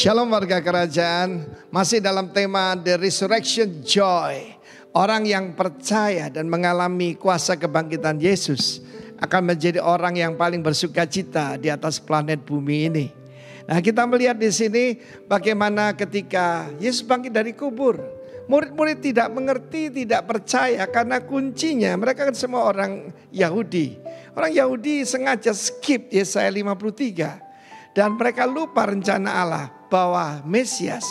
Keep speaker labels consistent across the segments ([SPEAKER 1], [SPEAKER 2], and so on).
[SPEAKER 1] Shalom warga kerajaan, masih dalam tema The Resurrection Joy. Orang yang percaya dan mengalami kuasa kebangkitan Yesus akan menjadi orang yang paling bersuka cita di atas planet bumi ini. Nah, kita melihat di sini bagaimana ketika Yesus bangkit dari kubur. Murid-murid tidak mengerti, tidak percaya karena kuncinya mereka kan semua orang Yahudi. Orang Yahudi sengaja skip Yesaya 53. Dan mereka lupa rencana Allah bahwa Mesias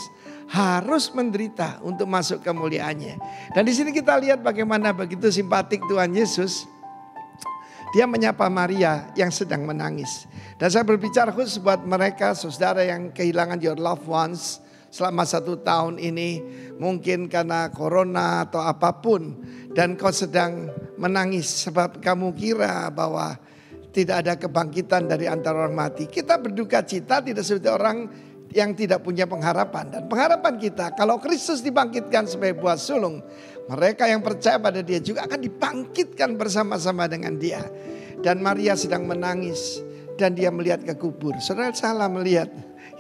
[SPEAKER 1] harus menderita untuk masuk kemuliaannya. Dan di sini kita lihat bagaimana begitu simpatik Tuhan Yesus. Dia menyapa Maria yang sedang menangis. Dan saya berbicara khusus buat mereka saudara yang kehilangan your loved ones selama 1 tahun ini. Mungkin karena corona atau apapun. Dan kau sedang menangis sebab kamu kira bahwa tidak ada kebangkitan dari antara orang mati. Kita berduka cita tidak seperti orang yang tidak punya pengharapan. Dan pengharapan kita kalau Kristus dibangkitkan sebagai buah sulung, mereka yang percaya pada dia juga akan dibangkitkan bersama-sama dengan dia. Dan Maria sedang menangis dan dia melihat ke kubur. Saudara salah melihat,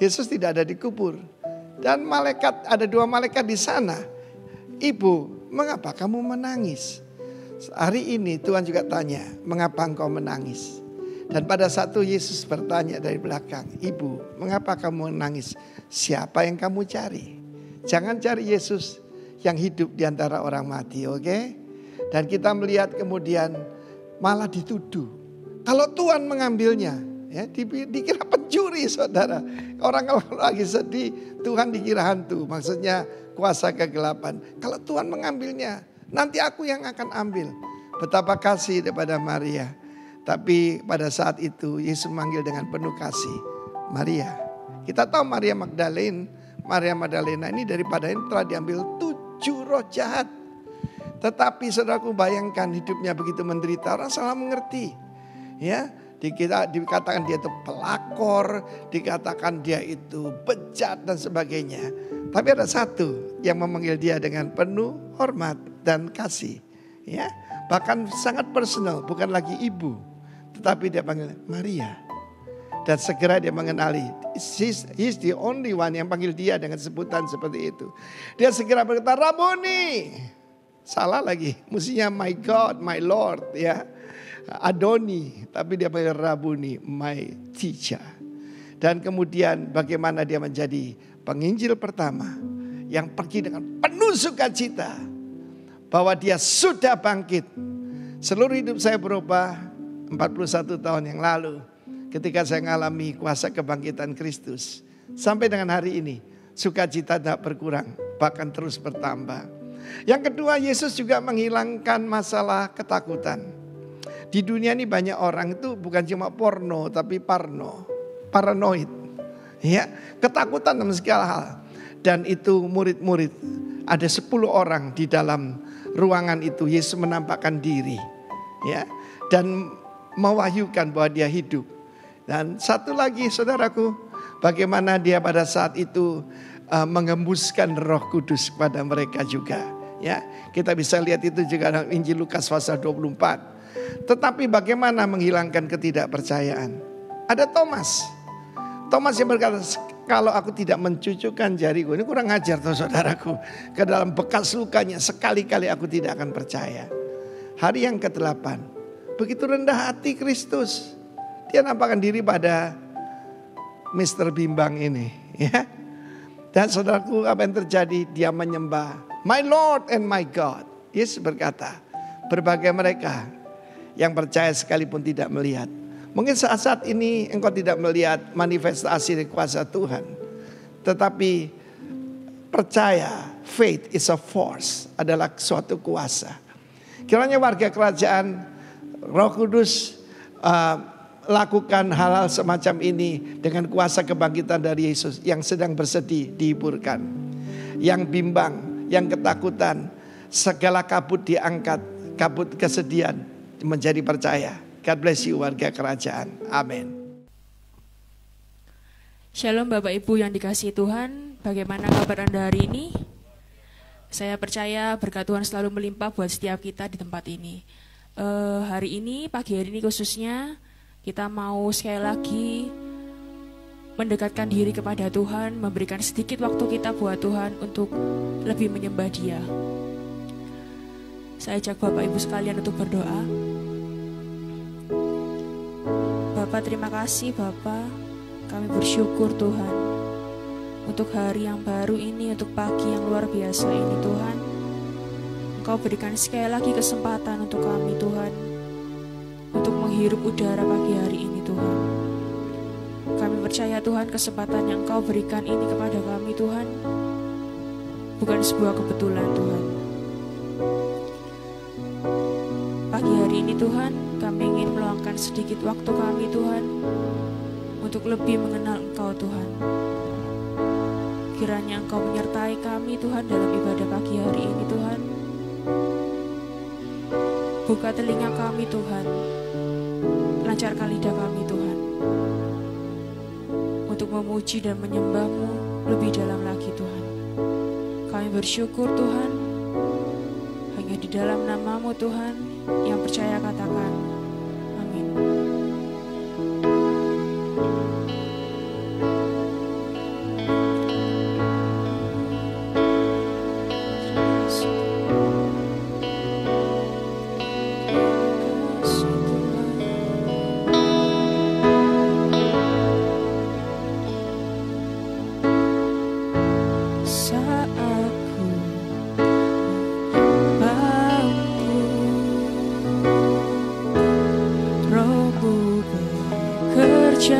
[SPEAKER 1] Yesus tidak ada di kubur. Dan ada 2 malaikat di sana. Ibu, mengapa kamu menangis? Hari ini Tuhan juga tanya, mengapa engkau menangis? Dan pada saat itu Yesus bertanya dari belakang, Ibu, mengapa kamu menangis? Siapa yang kamu cari? Jangan cari Yesus yang hidup di antara orang mati, oke? Dan kita melihat kemudian malah dituduh. Kalau Tuhan mengambilnya, ya, dikira pencuri saudara. Orang kalau lagi sedih, Tuhan dikira hantu. Maksudnya kuasa kegelapan. Kalau Tuhan mengambilnya, nanti aku yang akan ambil. Betapa kasih daripada Maria. Tapi pada saat itu Yesus memanggil dengan penuh kasih, Maria. Kita tahu Maria Magdalena ini daripada ini telah diambil 7 roh jahat. Tetapi saudaraku bayangkan hidupnya begitu menderita, orang salah mengerti. Ya, dikatakan dia itu pelakor, dikatakan dia itu bejat dan sebagainya. Tapi ada satu yang memanggil dia dengan penuh hormat dan kasih. Ya, bahkan sangat personal, bukan lagi ibu, tetapi dia panggil Maria. Dan segera dia mengenali, he's the only one yang panggil dia dengan sebutan seperti itu. Dia segera berkata, Rabuni. Salah lagi, mestinya my God, my Lord, ya. Adoni, tapi dia panggil Rabuni, my teacher. Dan kemudian bagaimana dia menjadi penginjil pertama yang pergi dengan penuh sukacita bahwa dia sudah bangkit. Seluruh hidup saya berubah 41 tahun yang lalu ketika saya mengalami kuasa kebangkitan Kristus. Sampai dengan hari ini sukacita tidak berkurang, bahkan terus bertambah. Yang kedua, Yesus juga menghilangkan masalah ketakutan. Di dunia ini banyak orang itu bukan cuma porno tapi paranoid. Ya, ketakutan dalam segala hal. Dan itu murid-murid, ada 10 orang di dalam ruangan itu. Yesus menampakkan diri, ya, dan mewahyukan bahwa dia hidup. Dan satu lagi saudaraku, bagaimana dia pada saat itu mengembuskan Roh Kudus kepada mereka juga. Ya, kita bisa lihat itu juga dalam Injil Lukas pasal 24. Tetapi bagaimana menghilangkan ketidakpercayaan? Ada Thomas yang berkata, kalau aku tidak mencucukkan jariku, ini kurang ajar tuh saudaraku, ke dalam bekas lukanya, sekali-kali aku tidak akan percaya. Hari yang ke-8, begitu rendah hati Kristus, dia nampakkan diri pada Mr. Bimbang ini, ya. Dan saudaraku, apa yang terjadi? Dia menyembah, my Lord and my God. Yesus berkata, berbagai mereka yang percaya sekalipun tidak melihat. Mungkin saat-saat ini engkau tidak melihat manifestasi dari kuasa Tuhan. Tetapi percaya, faith is a force, adalah suatu kuasa. Kiranya warga kerajaan, Roh Kudus lakukan hal-hal semacam ini dengan kuasa kebangkitan dari Yesus. Yang sedang bersedih dihiburkan, yang bimbang, yang ketakutan, segala kabut diangkat, kabut kesedihan menjadi percaya. God bless you warga kerajaan. Amin.
[SPEAKER 2] Shalom Bapak Ibu yang dikasihi Tuhan. Bagaimana kabar Anda hari ini? Saya percaya berkat Tuhan selalu melimpah buat setiap kita di tempat ini. Hari ini, pagi hari ini khususnya, kita mau sekali lagi mendekatkan diri kepada Tuhan, memberikan sedikit waktu kita buat Tuhan untuk lebih menyembah Dia. Saya ajak Bapak Ibu sekalian untuk berdoa. Bapak, terima kasih Bapak, kami bersyukur Tuhan untuk hari yang baru ini, untuk pagi yang luar biasa ini Tuhan. Engkau berikan sekali lagi kesempatan untuk kami Tuhan, untuk menghirup udara pagi hari ini Tuhan. Kami percaya Tuhan, kesempatan yang Engkau berikan ini kepada kami Tuhan bukan sebuah kebetulan Tuhan. Pagi hari ini Tuhan, kami ingin meluangkan sedikit waktu kami Tuhan untuk lebih mengenal Engkau Tuhan. Kiranya Engkau menyertai kami Tuhan dalam ibadah pagi hari ini Tuhan. Buka telinga kami Tuhan, lancarkan lidah kami Tuhan, untuk memuji dan menyembah-Mu lebih dalam lagi Tuhan. Kami bersyukur Tuhan, hanya di dalam nama-Mu Tuhan, yang percaya katakan, amin.
[SPEAKER 3] Rohmu bekerja.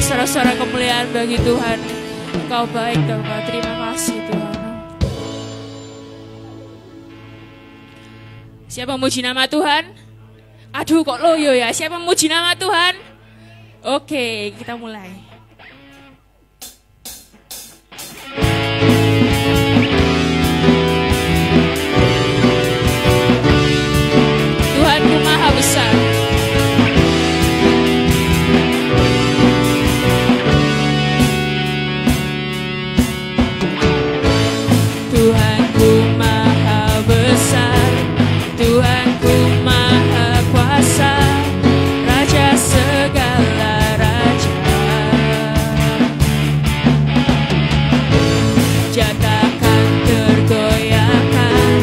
[SPEAKER 2] Sorak-sorak kemuliaan bagi Tuhan. Engkau baik Tuhan, terima kasih Tuhan. Siapa memuji nama Tuhan? Aduh kok loyo ya, siapa memuji nama Tuhan? Oke, kita mulai. Tuhanku maha besar. Tuhanku maha besar, Tuhanku maha kuasa, Raja segala raja. Jatakan tergoyahkan,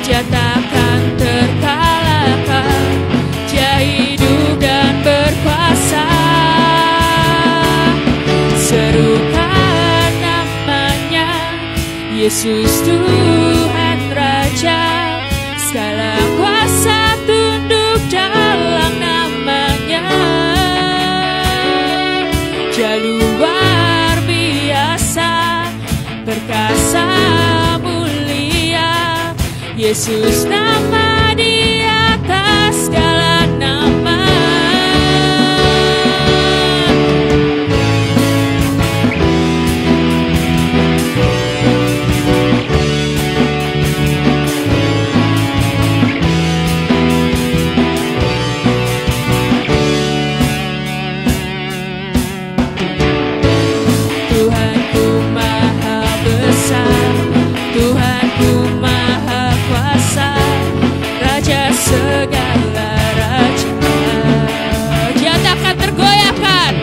[SPEAKER 2] jatakan terkalahkan, Dia hidup dan berkuasa. Serukan namanya, Yesus Tuhan Raja, segala kuasa tunduk dalam namanya. Dia luar biasa, perkasa mulia, Yesus nama di atas segala nama. Tuhanku maha besar, Tuhanku maha kuasa, Raja segala raja. Jatakan tergoyahkan,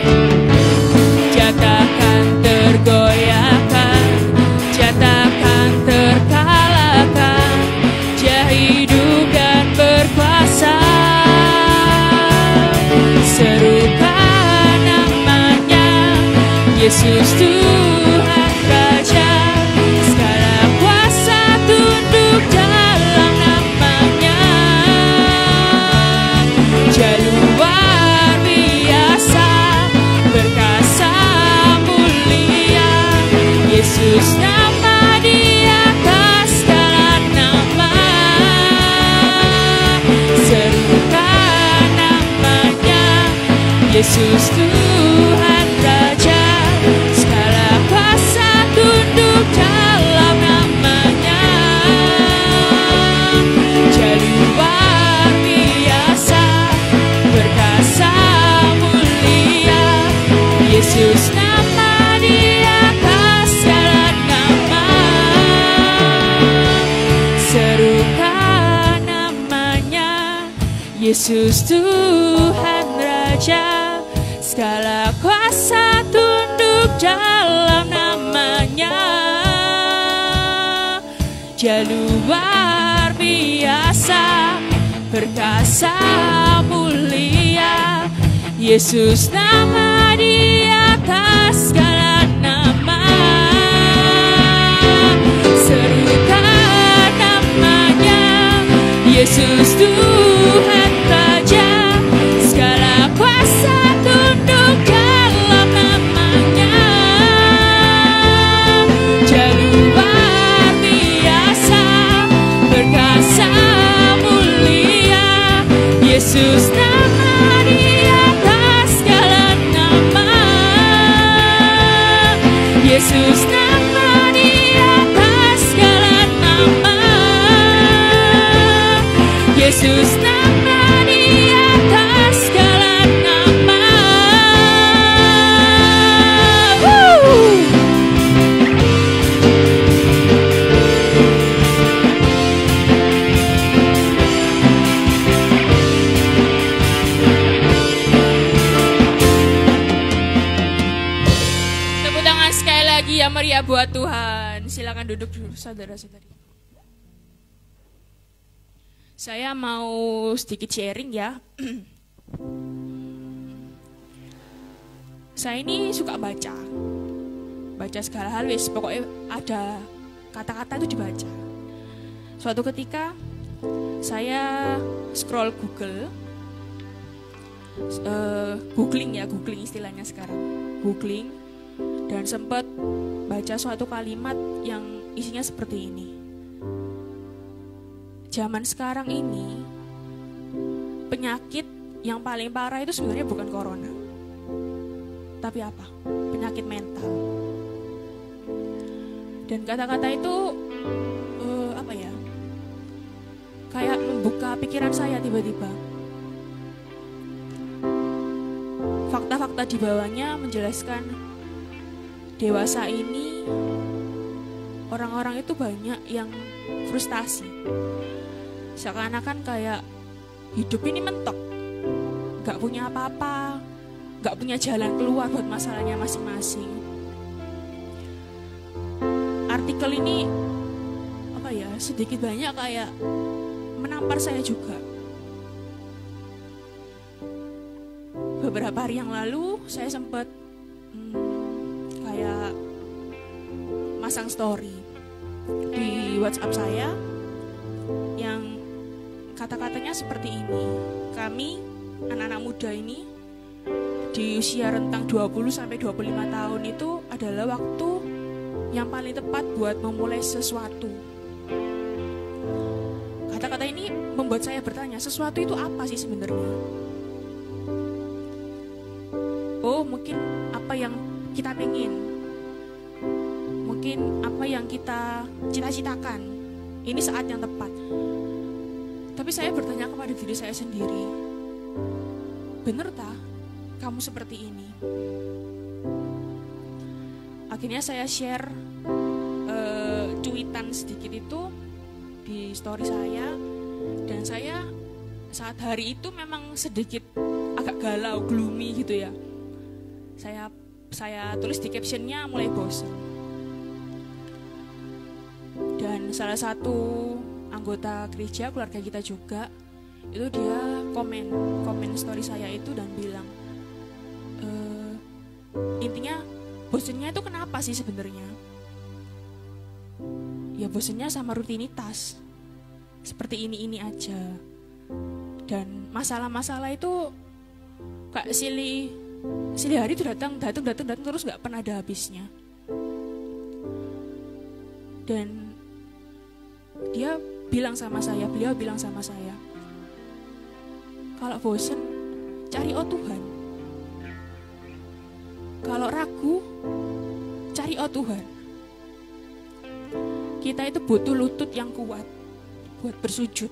[SPEAKER 2] jatakan tergoyahkan, jatakan terkalahkan, Dia hidup dan berkuasa. Serukan namanya, Yesus Tuhan Raja, segala kuasa tunduk dalam namanya. Dia luar biasa, perkasa mulia, Yesus nama di atas segala nama. Serukan Yesus Tuhan Raja, segala kuasa tunduk dalam namanya. Dia luar biasa, perkasa mulia. Yesus nama di atas segala nama. Serukan namanya, Yesus Tuhan Raja, segala kuasa tunduk dalam namanya. Dia luar biasa, perkasa mulia. Yesus nama di atas segala nama. Serukan namanya, Yesus Tuhan Raja, segala kuasa tunduk dalam namanya. Dia luar biasa, perkasa mulia. Yesus nama di atas segala nama. Yesus nama di atas segala nama. Yesus nama di atas segala nama. Tepuk tangan sekali lagi yang meriah buat Tuhan. Silakan duduk dulu saudara-saudari. Saya mau sedikit sharing ya. Saya ini suka baca segala hal, wis pokoknya ada kata-kata itu dibaca. Suatu ketika saya scroll Google, googling istilahnya sekarang, googling, dan sempat baca suatu kalimat yang isinya seperti ini. Zaman sekarang ini, penyakit yang paling parah itu sebenarnya bukan corona. Tapi apa? Penyakit mental. Dan kata-kata itu, kayak membuka pikiran saya tiba-tiba. Fakta-fakta di bawahnya menjelaskan, dewasa ini, orang-orang itu banyak yang frustasi. Seakan-akan kayak hidup ini mentok, gak punya apa-apa, gak punya jalan keluar buat masalahnya masing-masing. Artikel ini sedikit banyak kayak menampar saya juga. Beberapa hari yang lalu saya sempat kayak masang story di WhatsApp saya yang kata-katanya seperti ini. Kami anak-anak muda ini di usia rentang 20-25 tahun itu adalah waktu yang paling tepat buat memulai sesuatu. Kata-kata ini membuat saya bertanya, sesuatu itu apa sih sebenarnya? Oh, mungkin apa yang kita pengen, mungkin apa yang kita cita-citakan. Ini saat yang tepat. Tapi saya bertanya kepada diri saya sendiri, bener tak kamu seperti ini? Akhirnya saya share cuitan sedikit itu di story saya. Dan saya saat hari itu memang sedikit agak galau, gloomy gitu ya. Saya tulis di captionnya mulai bosan. Dan salah satu anggota gereja keluarga kita juga itu dia komen story saya itu dan bilang, intinya bosannya itu kenapa sih sebenarnya? Ya bosannya sama rutinitas seperti ini aja. Dan masalah-masalah itu kayak silih hari itu datang terus nggak pernah ada habisnya. Dan beliau bilang sama saya, kalau bosan cari Tuhan. Kalau ragu, cari Tuhan. Kita itu butuh lutut yang kuat buat bersujud,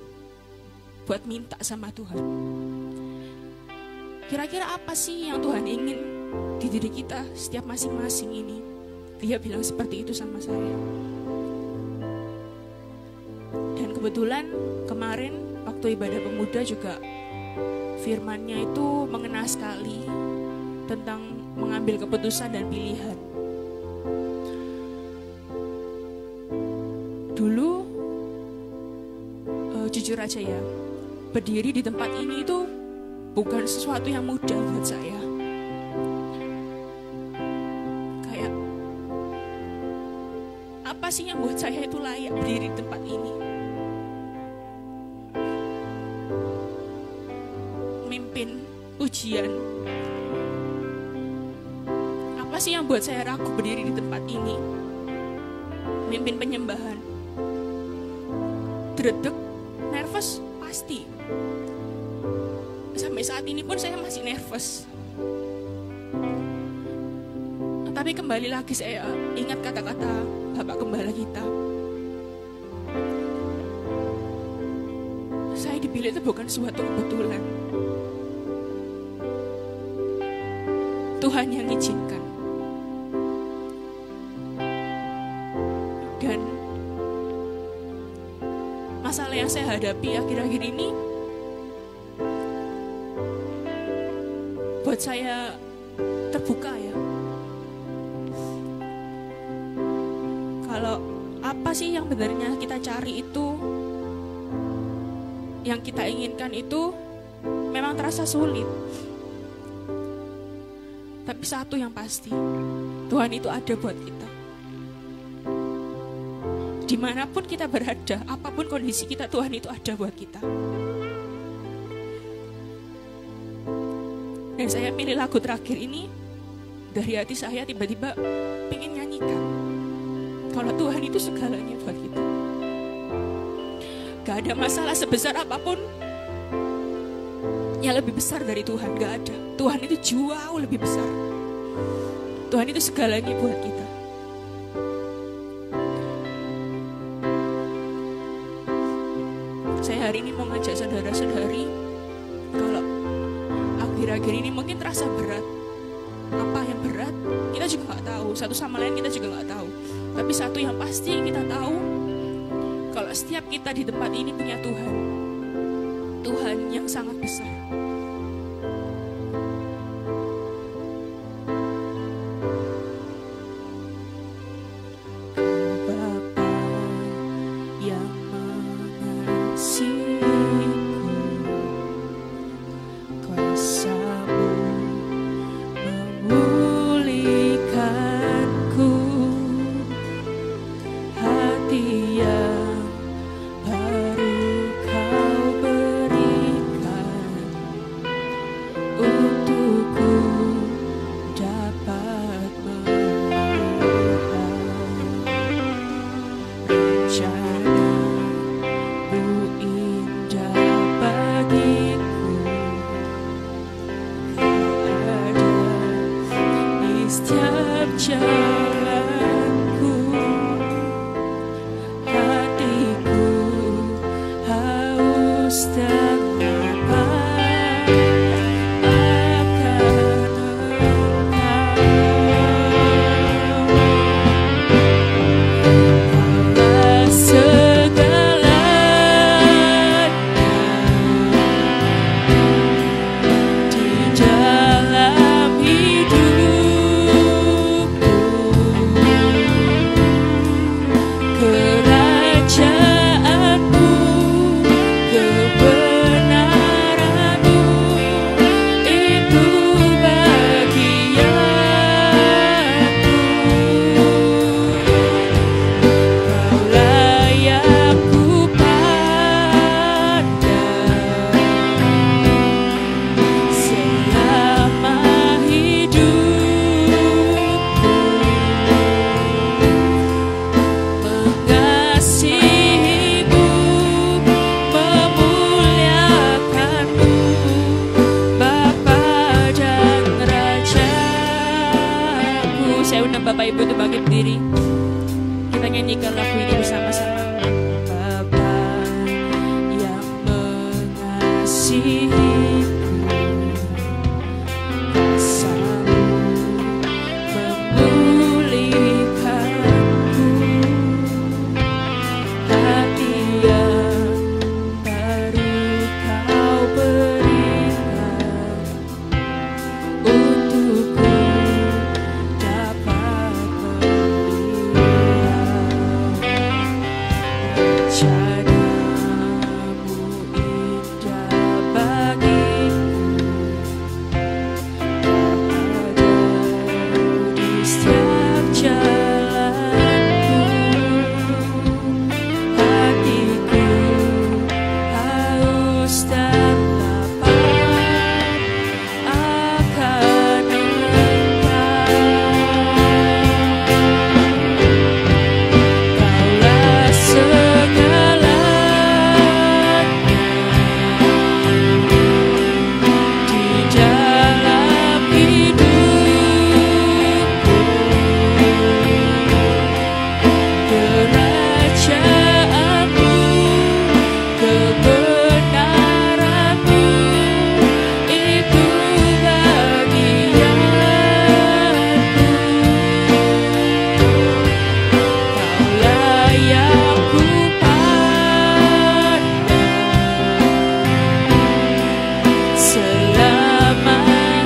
[SPEAKER 2] buat minta sama Tuhan. Kira-kira apa sih yang Tuhan ingin di diri kita setiap masing-masing ini? Dia bilang seperti itu sama saya. Dan kebetulan kemarin waktu ibadah pemuda juga firman-Nya itu mengena sekali tentang mengambil keputusan dan pilihan. Dulu jujur aja ya, berdiri di tempat ini itu bukan sesuatu yang mudah buat saya. Kayak apa sih yang buat saya itu layak berdiri di tempat ini? Mimpin ujian. Apa sih yang buat saya ragu berdiri di tempat ini? Mimpin penyembahan. Dredeg, nervous, pasti. Sampai saat ini pun saya masih nervous. Tapi kembali lagi saya ingat kata-kata Bapak Gembala kita. Saya dipilih itu bukan suatu kebetulan. Tuhan yang izinkan. Dan masalah yang saya hadapi akhir-akhir ini buat saya terbuka ya. Kalau apa sih yang benarnya kita cari itu, yang kita inginkan itu memang terasa sulit. Tapi satu yang pasti, Tuhan itu ada buat kita. Dimanapun kita berada, apapun kondisi kita, Tuhan itu ada buat kita. Dan saya pilih lagu terakhir ini, dari hati saya tiba-tiba pengen nyanyikan. Kalau Tuhan itu segalanya buat kita. Gak ada masalah sebesar apapun yang lebih besar dari Tuhan, gak ada. Tuhan itu jauh lebih besar. Tuhan itu segalanya buat kita. Saya hari ini mau ngajak saudara-saudari, kalau akhir-akhir ini mungkin terasa berat. Apa yang berat, kita juga gak tahu. Satu sama lain kita juga gak tahu. Tapi satu yang pasti kita tahu, kalau setiap kita di tempat ini punya Tuhan. Tuhan yang sangat besar. sendiri. Kita nyanyikan lagu ini bersama-sama. Bapa yang mengasihiku, kasih-Mu memulihkanku, hati yang baru Kau berikan untukku dapat melihat rencana-Mu indah bagiku, ada di setiap jalanku. Hatiku haus dan lapar akan Engkau. Kaulah segalanya di dalam hidupku. Kerajaan-Mu, kebenaran-Mu, itu bagianku. Kaulah yang kupandang selama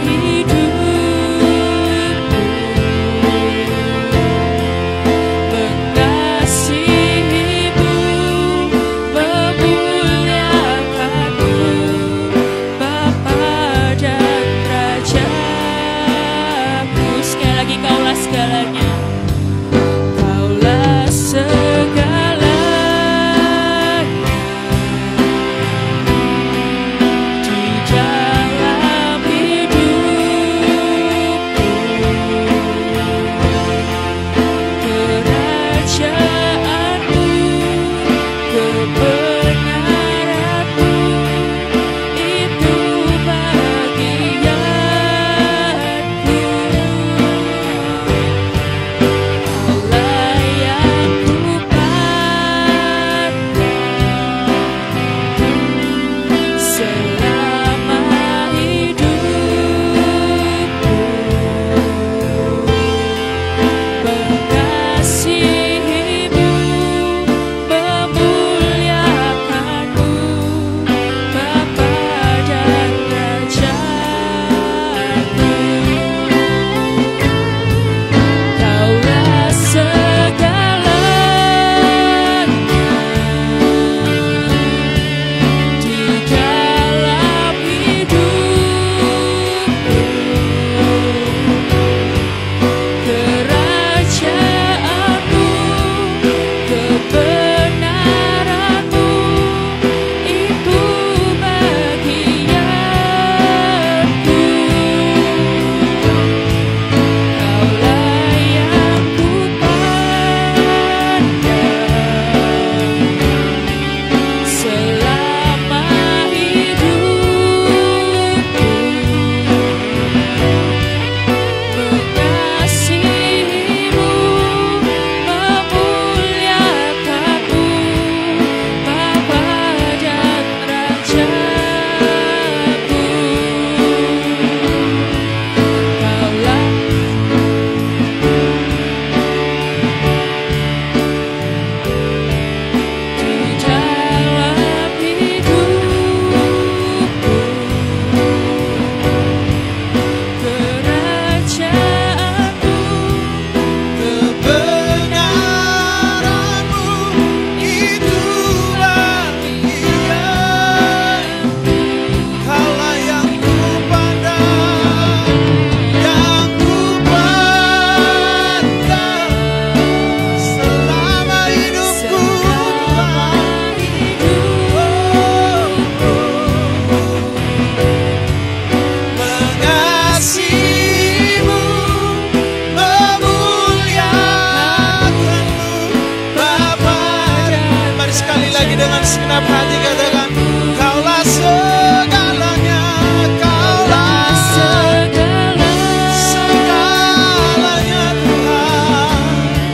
[SPEAKER 2] hidupku. Mengasihi-Mu, memuliakan-Mu, Bapa dan Rajaku. Sekali lagi, Kaulah segalanya. Kaulah segalanya di dalam hidupku. Kerajaan-Mu, kebenaran-Mu, itu bagianku. Kaulah yang kupandang selama hidupku. Mengasihi-Mu, memuliakan-Mu, Bapa dan Rajaku. Kaulah segalanya di dalam hidupku. Kerajaan-Mu, kebenaran-Mu, itu bagianku. Kaulah yang kupandang selama hidupku. Mengasihi-Mu, memuliakan-Mu, Bapa dan Rajaku. Kaulah di dalam hidupku. Kerajaan-Mu,
[SPEAKER 1] Kebenaran-Mu, itu bagianku. Kaulah yang kupandang selama hidupku, Mengasihi-Mu, memuliakan-Mu, Bapa dan. Mari sekali lagi dengan segenap hati katakan, Kaulah segalanya, Kaulah segalanya Tuhan.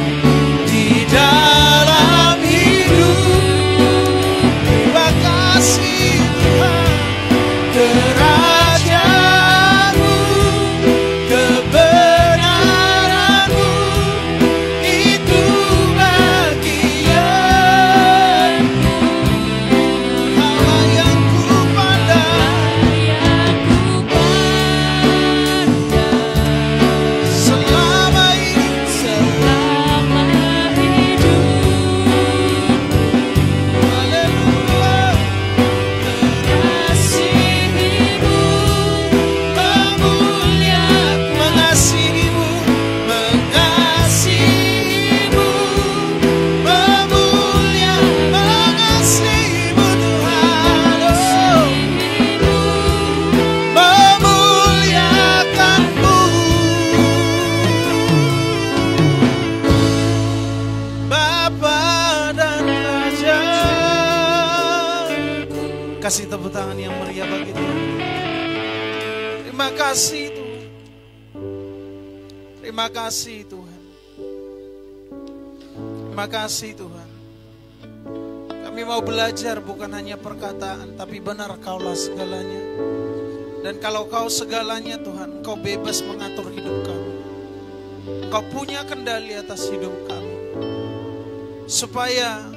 [SPEAKER 3] Terima kasih Tuhan. Terima kasih Tuhan. Terima kasih Tuhan. Kami mau belajar bukan hanya perkataan, tapi benar Kaulah segalanya. Dan kalau Kau segalanya Tuhan, Kau bebas mengatur hidup kami. Kau punya kendali atas hidup kami. Supaya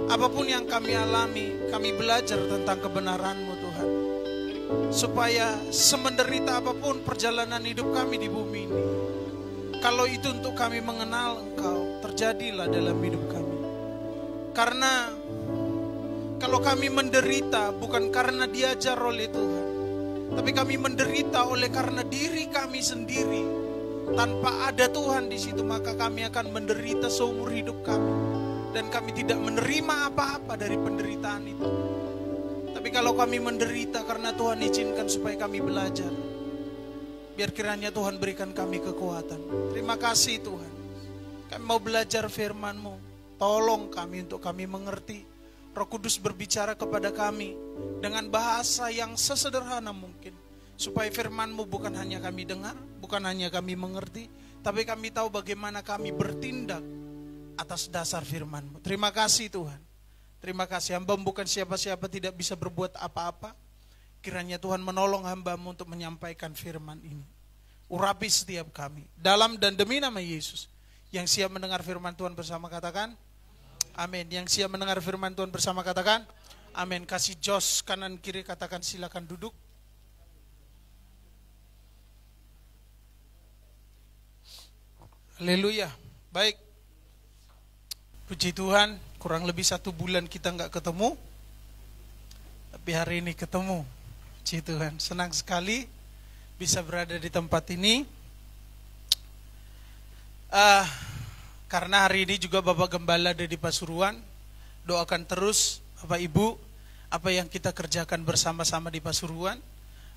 [SPEAKER 3] apapun yang kami alami, kami belajar tentang kebenaran-Mu Tuhan. Supaya semenderita apapun perjalanan hidup kami di bumi ini, kalau itu untuk kami mengenal Engkau, terjadilah dalam hidup kami. Karena kalau kami menderita bukan karena diajar oleh Tuhan, tapi kami menderita oleh karena diri kami sendiri. Tanpa ada Tuhan di situ, maka kami akan menderita seumur hidup kami. Dan kami tidak menerima apa-apa dari penderitaan itu. Tapi kalau kami menderita karena Tuhan izinkan supaya kami belajar, biar kiranya Tuhan berikan kami kekuatan. Terima kasih Tuhan. Kami mau belajar firman-Mu. Tolong kami untuk kami mengerti. Roh Kudus berbicara kepada kami dengan bahasa yang sesederhana mungkin. Supaya firman-Mu bukan hanya kami dengar, bukan hanya kami mengerti, tapi kami tahu bagaimana kami bertindak atas dasar firman-Mu. Terima kasih Tuhan. Terima kasih. Hamba bukan siapa-siapa, tidak bisa berbuat apa-apa. Kiranya Tuhan menolong hamba-Mu untuk menyampaikan firman ini. Urapi setiap kami. Dalam dan demi nama Yesus. Yang siap mendengar firman Tuhan bersama katakan amin. Yang siap mendengar firman Tuhan bersama katakan amin. Kasih jos kanan kiri katakan silakan duduk. Haleluya. Baik. Puji Tuhan, kurang lebih 1 bulan kita nggak ketemu, tapi hari ini ketemu. Puji Tuhan, senang sekali bisa berada di tempat ini. Karena hari ini juga Bapak Gembala ada di Pasuruan. Doakan terus Bapak Ibu, apa yang kita kerjakan bersama-sama di Pasuruan,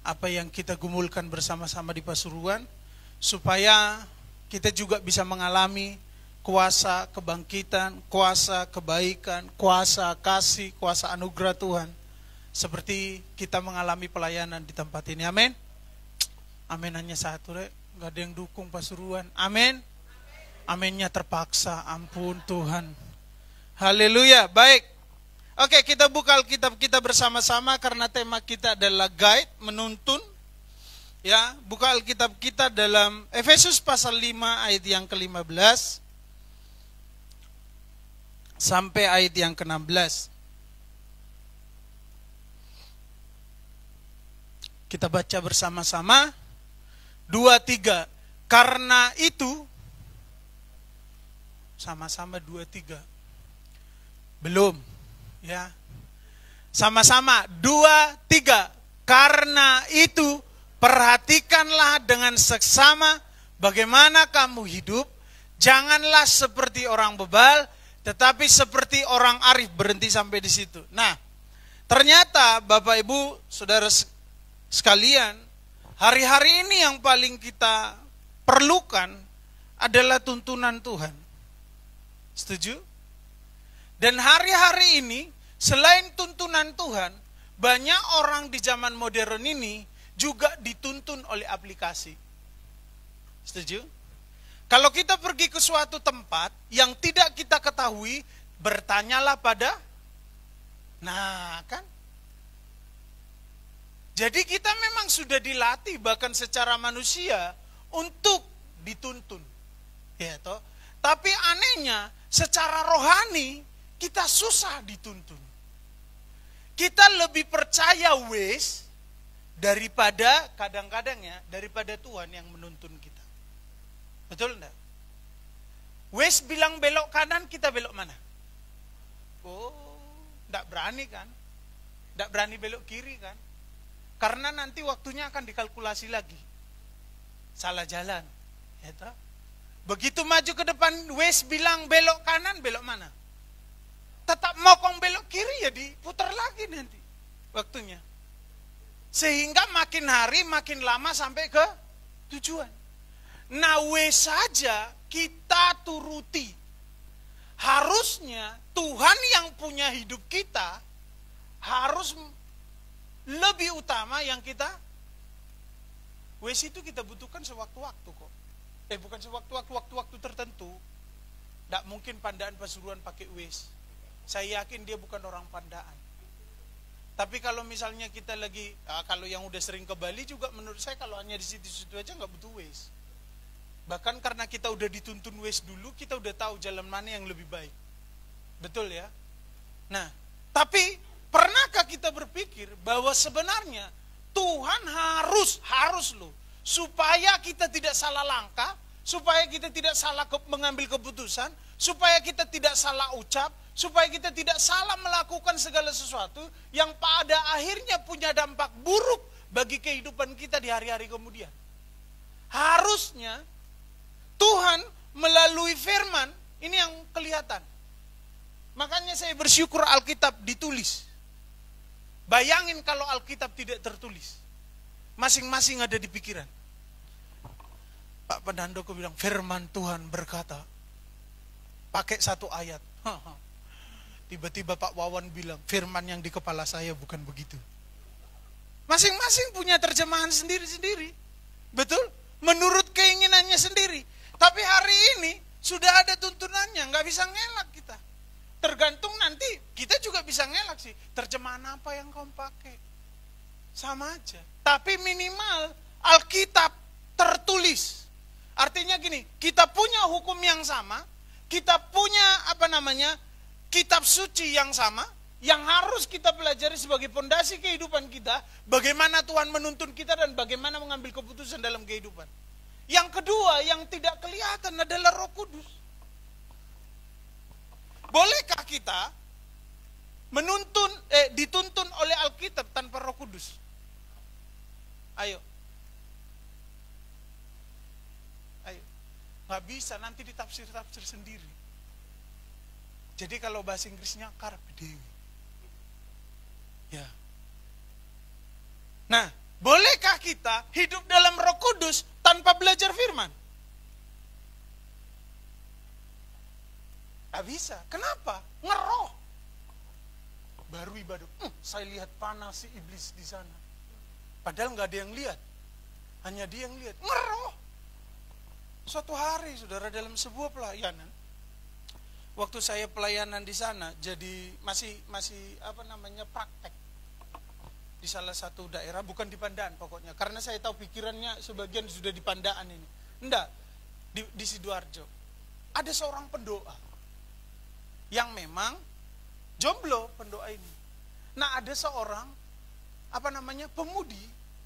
[SPEAKER 3] apa yang kita gumulkan bersama-sama di Pasuruan, supaya kita juga bisa mengalami kuasa kebangkitan, kuasa kebaikan, kuasa kasih, kuasa anugerah Tuhan. Seperti kita mengalami pelayanan di tempat ini. Amin. Amin, hanya satu, gak ada yang dukung Pasuruan. Amin. Aminnya terpaksa, ampun Tuhan. Haleluya, baik. Oke, kita buka Alkitab kita bersama-sama karena tema kita adalah guide, menuntun. Ya, buka Alkitab kita dalam Efesus pasal 5 ayat yang ke-15 sampai ayat yang ke-16. Kita baca bersama-sama. 2, 3. Karena itu, sama-sama 2, 3. Belum, ya. Sama-sama 2, 3. Karena itu perhatikanlah dengan seksama bagaimana kamu hidup. Janganlah seperti orang bebal, tetapi seperti orang arif. Berhenti sampai di situ. Nah, ternyata Bapak Ibu, Saudara sekalian, hari-hari ini yang paling kita perlukan adalah tuntunan Tuhan. Setuju? Dan hari-hari ini, selain tuntunan Tuhan, banyak orang di zaman modern ini juga dituntun oleh aplikasi. Setuju? Kalau kita pergi ke suatu tempat yang tidak kita ketahui, bertanyalah pada, nah kan? Jadi kita memang sudah dilatih bahkan secara manusia untuk dituntun. Ya toh? Tapi anehnya, secara rohani kita susah dituntun. Kita lebih percaya wes daripada kadang-kadang ya, daripada Tuhan yang menuntun kita. Betul enggak? Wes bilang belok kanan, kita belok mana? Oh, enggak berani kan? Enggak berani belok kiri kan? Karena nanti waktunya akan dikalkulasi lagi. Salah jalan. Ya toh? Begitu maju ke depan, wes bilang belok kanan, belok mana? Tetap mokong belok kiri, ya diputar lagi nanti waktunya. Sehingga makin hari makin lama sampai ke tujuan. Nah, wes saja kita turuti. Harusnya Tuhan yang punya hidup kita harus lebih utama yang kita WC itu kita butuhkan sewaktu-waktu kok. Bukan sewaktu-waktu, waktu-waktu tertentu. Tidak mungkin Pandaan Pasuruan pakai WC. Saya yakin dia bukan orang Pandaan. Tapi kalau misalnya kita lagi, kalau yang udah sering ke Bali juga menurut saya kalau hanya di situ-situ aja nggak butuh WC. Bahkan karena kita udah dituntun WC dulu, kita udah tahu jalan mana yang lebih baik. Betul ya? Nah, tapi pernahkah kita berpikir bahwa sebenarnya Tuhan harus loh, supaya kita tidak salah langkah, supaya kita tidak salah mengambil keputusan, supaya kita tidak salah ucap, supaya kita tidak salah melakukan segala sesuatu yang pada akhirnya punya dampak buruk bagi kehidupan kita di hari-hari kemudian. Harusnya Tuhan melalui firman, ini yang kelihatan. Makanya saya bersyukur Alkitab ditulis. Bayangin kalau Alkitab tidak tertulis. Masing-masing ada di pikiran. Pak Pendandoko bilang, firman Tuhan berkata. Pakai satu ayat. Tiba-tiba Pak Wawan bilang, firman yang di kepala saya bukan begitu. Masing-masing punya terjemahan sendiri-sendiri. Betul? Menurut keinginannya sendiri. Tapi hari ini sudah ada tuntunannya, nggak bisa ngelak kita. Tergantung nanti, kita juga bisa ngelak sih. Terjemahan apa yang kamu pakai? Sama aja. Tapi minimal Alkitab tertulis. Artinya gini, kita punya hukum yang sama, kita punya kitab suci yang sama, yang harus kita pelajari sebagai fondasi kehidupan kita, bagaimana Tuhan menuntun kita dan bagaimana mengambil keputusan dalam kehidupan. Yang kedua, yang tidak kelihatan adalah Roh Kudus. Bolehkah kita dituntun oleh Alkitab tanpa Roh Kudus? Ayo. Nggak bisa, nanti ditafsir-tafsir sendiri. Jadi kalau bahasa Inggrisnya carpe diem. Ya. Nah, bolehkah kita hidup dalam Roh Kudus tanpa belajar firman? Gak bisa. Kenapa? Ngeroh. Baru ibadah. Saya lihat panas si iblis di sana. Padahal gak ada yang lihat. Hanya dia yang lihat. Ngeroh. Suatu hari, saudara, dalam sebuah pelayanan. Waktu saya pelayanan di sana, jadi masih praktek. Di salah satu daerah, bukan di Pandaan pokoknya. Karena saya tahu pikirannya sebagian sudah di Pandaan ini. Enggak. Di Sidoarjo. Ada seorang pendoa. Yang memang jomblo pendoa ini. Nah, ada seorang pemudi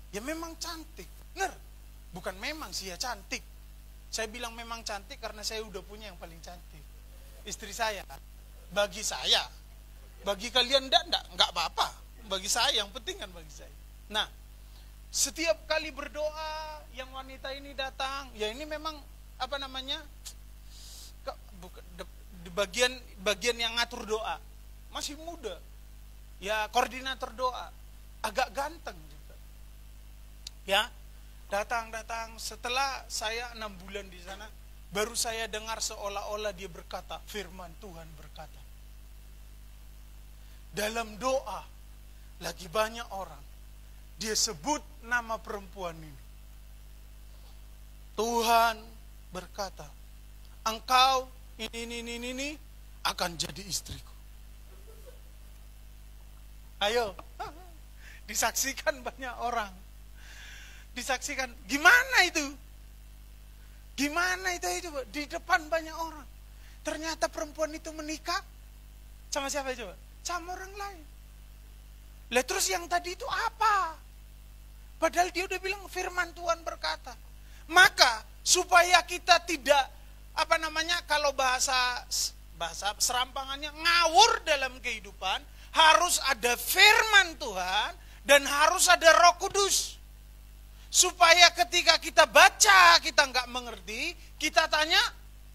[SPEAKER 3] yang memang cantik. Bukan memang sih ya cantik. Saya bilang memang cantik karena saya udah punya yang paling cantik. Istri saya. Bagi saya. Bagi kalian enggak apa-apa. Bagi saya yang penting kan bagi saya. Nah, setiap kali berdoa yang wanita ini datang, ya ini memang bagian yang ngatur doa, masih muda, ya koordinator doa, agak ganteng juga, ya datang setelah saya 6 bulan di sana, baru saya dengar seolah-olah dia berkata, firman Tuhan berkata, dalam doa lagi banyak orang, dia sebut nama perempuan ini, Tuhan berkata, engkau ini akan jadi istriku. Ayo, disaksikan banyak orang. Disaksikan, gimana itu? Gimana itu di depan banyak orang. Ternyata perempuan itu menikah sama siapa coba? Sama orang lain. Lah terus yang tadi itu apa? Padahal dia udah bilang firman Tuhan berkata. Maka supaya kita tidak kalau bahasa serampangannya ngawur dalam kehidupan, harus ada firman Tuhan dan harus ada Roh Kudus. Supaya ketika kita baca kita nggak mengerti, kita tanya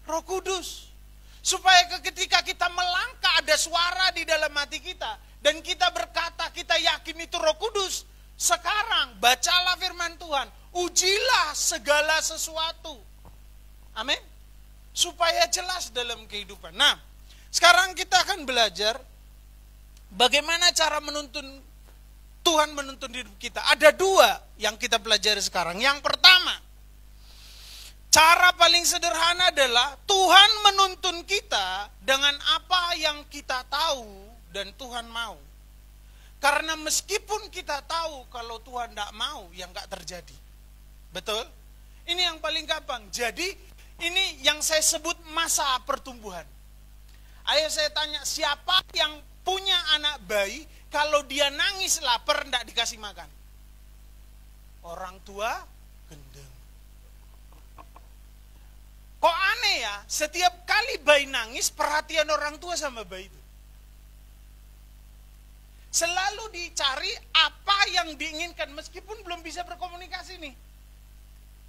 [SPEAKER 3] Roh Kudus. Supaya ketika kita melangkah ada suara di dalam hati kita dan kita berkata kita yakin itu Roh Kudus. Sekarang bacalah firman Tuhan, ujilah segala sesuatu. Amin. Supaya jelas dalam kehidupan. Nah, sekarang kita akan belajar bagaimana cara Tuhan menuntun hidup kita. Ada 2 yang kita pelajari sekarang. Yang pertama, cara paling sederhana adalah Tuhan menuntun kita dengan apa yang kita tahu dan Tuhan mau. Karena meskipun kita tahu kalau Tuhan tidak mau, yang nggak terjadi. Betul? Ini yang paling gampang. Jadi ini yang saya sebut masa pertumbuhan. Ayo saya tanya, siapa yang punya anak bayi, kalau dia nangis lapar tidak dikasih makan? Orang tua gendeng. Kok aneh ya, setiap kali bayi nangis, perhatian orang tua sama bayi itu. Selalu dicari apa yang diinginkan, meskipun belum bisa berkomunikasi nih.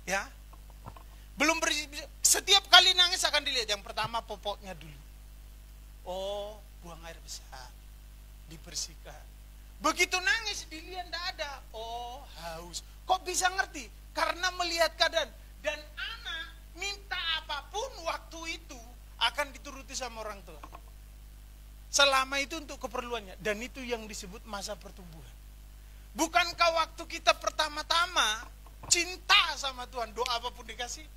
[SPEAKER 3] Ya, setiap kali nangis akan dilihat, yang pertama popoknya dulu. Oh, buang air besar, dibersihkan. Begitu nangis dilihat tidak ada, oh haus. Kok bisa ngerti? Karena melihat keadaan. Dan anak minta apapun waktu itu akan dituruti sama orang tua. Selama itu untuk keperluannya. Dan itu yang disebut masa pertumbuhan. Bukankah waktu kita pertama-tama cinta sama Tuhan, doa apapun dikasih?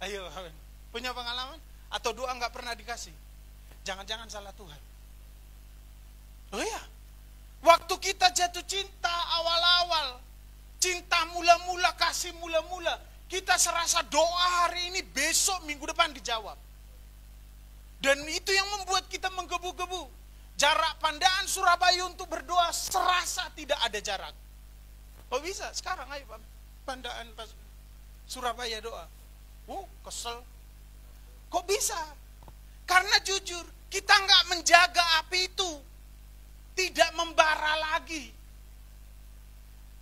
[SPEAKER 3] Ayo, punya pengalaman? Atau doa nggak pernah dikasih? Jangan-jangan salah Tuhan. Oh ya, waktu kita jatuh cinta awal-awal, cinta mula-mula, kasih mula-mula, kita serasa doa hari ini, besok, minggu depan dijawab. Dan itu yang membuat kita menggebu-gebu. Jarak pandaan Surabaya untuk berdoa serasa tidak ada jarak. Kok bisa? Sekarang ayo pandaan pas Surabaya doa. Kesel. Kok bisa? Karena jujur, kita nggak menjaga api itu. Tidak membara lagi.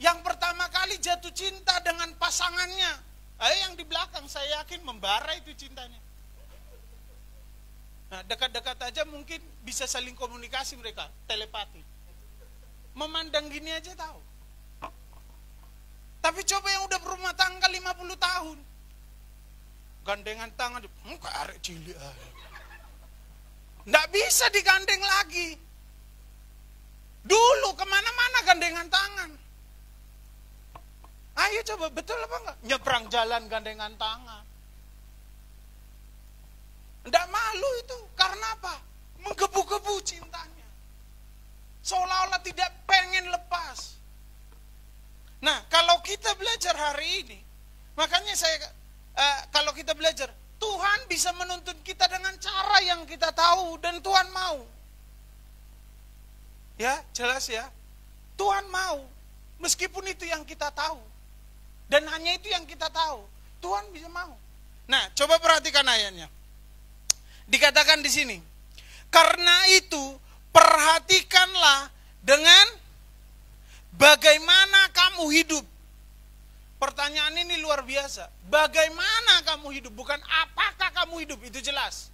[SPEAKER 3] Yang pertama kali jatuh cinta dengan pasangannya. Yang di belakang saya yakin membara itu cintanya. Nah, dekat-dekat aja mungkin bisa saling komunikasi mereka, telepati. Memandang gini aja tahu. Tapi coba yang udah berumah tangga 50 tahun. Gandengan tangan, arek cilik. Nggak bisa digandeng lagi. Dulu kemana-mana gandengan tangan. Ayo coba, betul apa enggak? Nyebrang jalan gandengan tangan. Nggak malu itu. Karena apa? Menggebu-gebu cintanya. Seolah-olah tidak pengen lepas. Nah, kalau kita belajar hari ini, makanya kalau kita belajar, Tuhan bisa menuntun kita dengan cara yang kita tahu dan Tuhan mau. Ya, jelas ya. Tuhan mau. Meskipun itu yang kita tahu. Dan hanya itu yang kita tahu. Tuhan bisa mau. Nah, coba perhatikan ayatnya. Dikatakan di sini, karena itu perhatikanlah dengan bagaimana kamu hidup. Pertanyaan ini luar biasa. Bagaimana kamu hidup? Bukan apakah kamu hidup, itu jelas.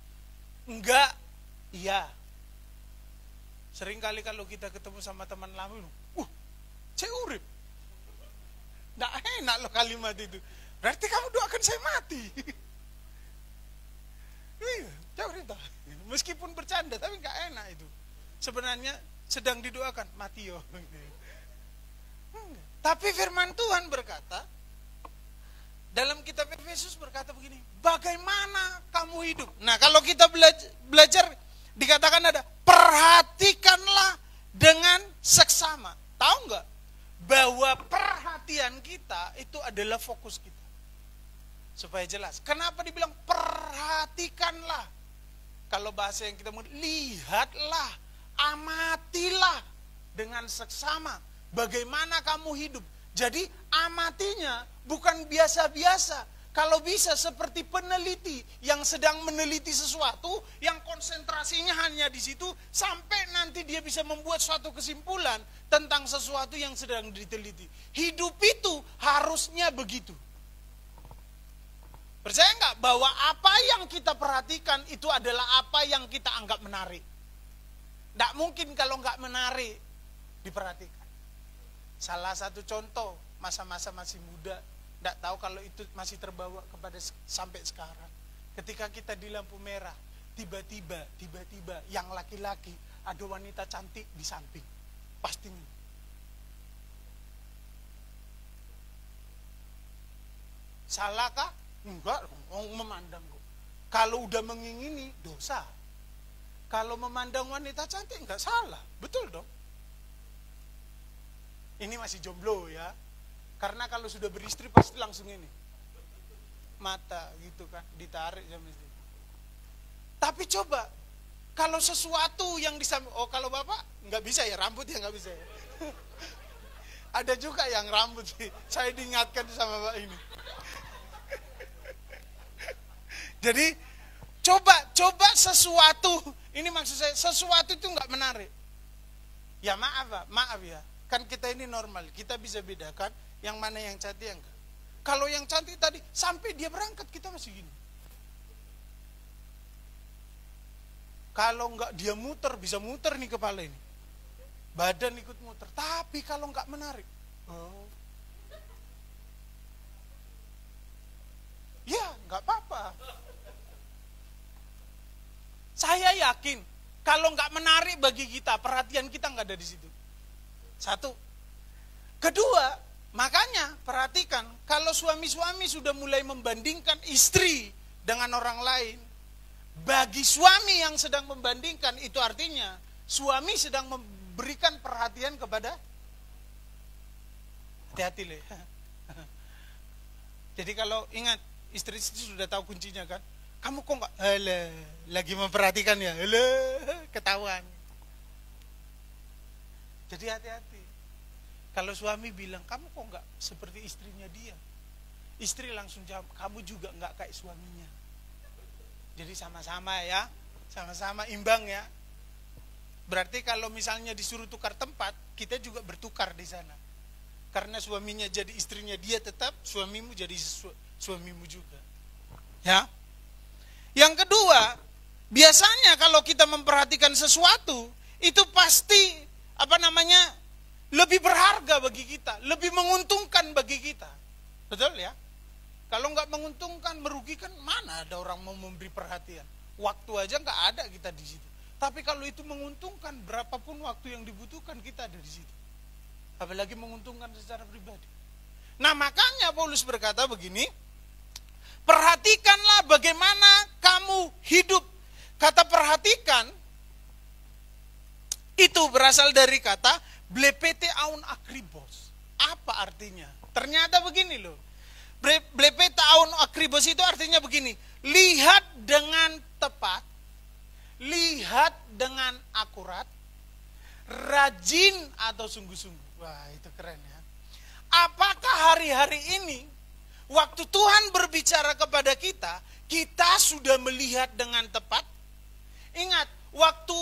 [SPEAKER 3] Enggak, iya. Seringkali kalau kita ketemu sama teman lama, saya urip. Nggak enak loh kalimat itu. Berarti kamu doakan saya mati. Meskipun bercanda, tapi nggak enak itu. Sebenarnya sedang didoakan, mati yo. Tapi firman Tuhan berkata, dalam kitab Efesus berkata begini, bagaimana kamu hidup? Nah, kalau kita belajar dikatakan ada, perhatikanlah dengan seksama. Tahu nggak? Bahwa perhatian kita itu adalah fokus kita. Supaya jelas. Kenapa dibilang perhatikanlah? Kalau bahasa yang kita mau, lihatlah, amatilah dengan seksama. Bagaimana kamu hidup. Jadi amatinya bukan biasa-biasa. Kalau bisa seperti peneliti yang sedang meneliti sesuatu, yang konsentrasinya hanya di situ, sampai nanti dia bisa membuat suatu kesimpulan tentang sesuatu yang sedang diteliti. Hidup itu harusnya begitu. Percaya nggak bahwa apa yang kita perhatikan itu adalah apa yang kita anggap menarik? Nggak mungkin kalau nggak menarik diperhatikan. Salah satu contoh, masa-masa masih muda, nggak tahu kalau itu masih terbawa kepada sampai sekarang. Ketika kita di lampu merah, tiba-tiba yang laki-laki ada wanita cantik di samping. Pasti Salah kah? Enggak, memandang kok. Kalau udah mengingini, dosa. Kalau memandang wanita cantik, enggak salah. Betul dong? Ini masih jomblo ya. Karena kalau sudah beristri pasti langsung ini. Mata gitu kan, ditarik sama istri. Tapi coba, kalau sesuatu yang kalau bapak nggak bisa ya, rambut ya nggak bisa ya. Ada juga yang rambut sih, saya diingatkan sama Pak ini. Jadi coba sesuatu, ini maksud saya, sesuatu itu nggak menarik. Ya maaf ya, kan kita ini normal, kita bisa bedakan yang mana yang cantik yang enggak. Kalau yang cantik tadi, sampai dia berangkat kita masih gini. Kalau enggak dia muter, bisa muter nih kepala ini. Badan ikut muter, tapi kalau enggak menarik. Ya, enggak apa-apa. Saya yakin, kalau enggak menarik bagi kita, perhatian kita enggak ada di situ. Satu. Kedua, makanya perhatikan, kalau suami-suami sudah mulai membandingkan istri dengan orang lain, bagi suami yang sedang membandingkan, itu artinya suami sedang memberikan perhatian kepada, hati-hati Le. Jadi kalau ingat, istri sudah tahu kuncinya kan, kamu kok enggak, lagi memperhatikan ya, ketahuan. Jadi hati-hati. Kalau suami bilang, kamu kok enggak seperti istrinya dia? Istri langsung jawab, kamu juga enggak kayak suaminya. Jadi sama-sama ya, sama-sama imbang ya. Berarti kalau misalnya disuruh tukar tempat, kita juga bertukar di sana. Karena suaminya jadi istrinya dia tetap, suamimu jadi suamimu juga. Ya. Yang kedua, biasanya kalau kita memperhatikan sesuatu, itu pasti lebih berharga bagi kita, lebih menguntungkan bagi kita. Betul ya? Kalau nggak menguntungkan, merugikan, mana ada orang mau memberi perhatian? Waktu aja nggak ada kita di situ. Tapi kalau itu menguntungkan, berapapun waktu yang dibutuhkan kita ada di situ. Apalagi menguntungkan secara pribadi. Nah makanya Paulus berkata begini, perhatikanlah bagaimana kamu hidup. Kata perhatikan, itu berasal dari kata blepete aun akribos. Apa artinya? Ternyata begini loh. Blepete aun akribos itu artinya begini. Lihat dengan tepat, lihat dengan akurat, rajin atau sungguh-sungguh. Wah itu keren ya. Apakah hari-hari ini, waktu Tuhan berbicara kepada kita, kita sudah melihat dengan tepat? Ingat, waktu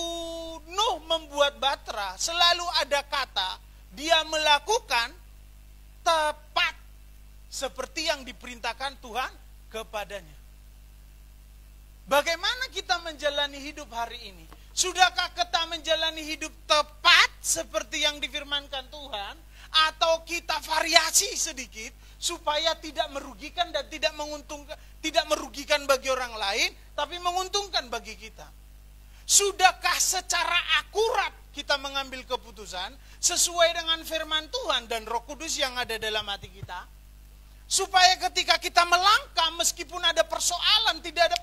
[SPEAKER 3] Nuh membuat batra, selalu ada kata, dia melakukan tepat seperti yang diperintahkan Tuhan kepadanya. Bagaimana kita menjalani hidup hari ini? Sudahkah kita menjalani hidup tepat seperti yang difirmankan Tuhan? Atau kita variasi sedikit supaya tidak merugikan dan tidak menguntungkan, tidak merugikan bagi orang lain, tapi menguntungkan bagi kita? Sudahkah secara akurat kita mengambil keputusan sesuai dengan firman Tuhan dan Roh Kudus yang ada dalam hati kita? Supaya ketika kita melangkah meskipun ada persoalan, tidak ada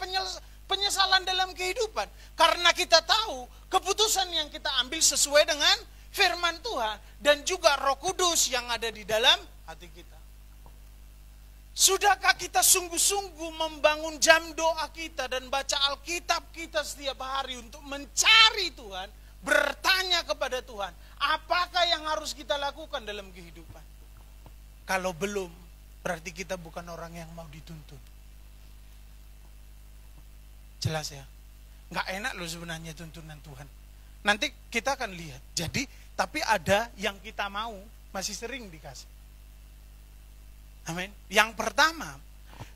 [SPEAKER 3] penyesalan dalam kehidupan. Karena kita tahu keputusan yang kita ambil sesuai dengan firman Tuhan dan juga Roh Kudus yang ada di dalam hati kita. Sudahkah kita sungguh-sungguh membangun jam doa kita dan baca Alkitab kita setiap hari untuk mencari Tuhan, bertanya kepada Tuhan, apakah yang harus kita lakukan dalam kehidupan? Kalau belum, berarti kita bukan orang yang mau dituntun. Jelas ya? Nggak enak loh sebenarnya tuntunan Tuhan. Nanti kita akan lihat. Jadi, tapi ada yang kita mau, masih sering dikasih. Amin. Yang pertama,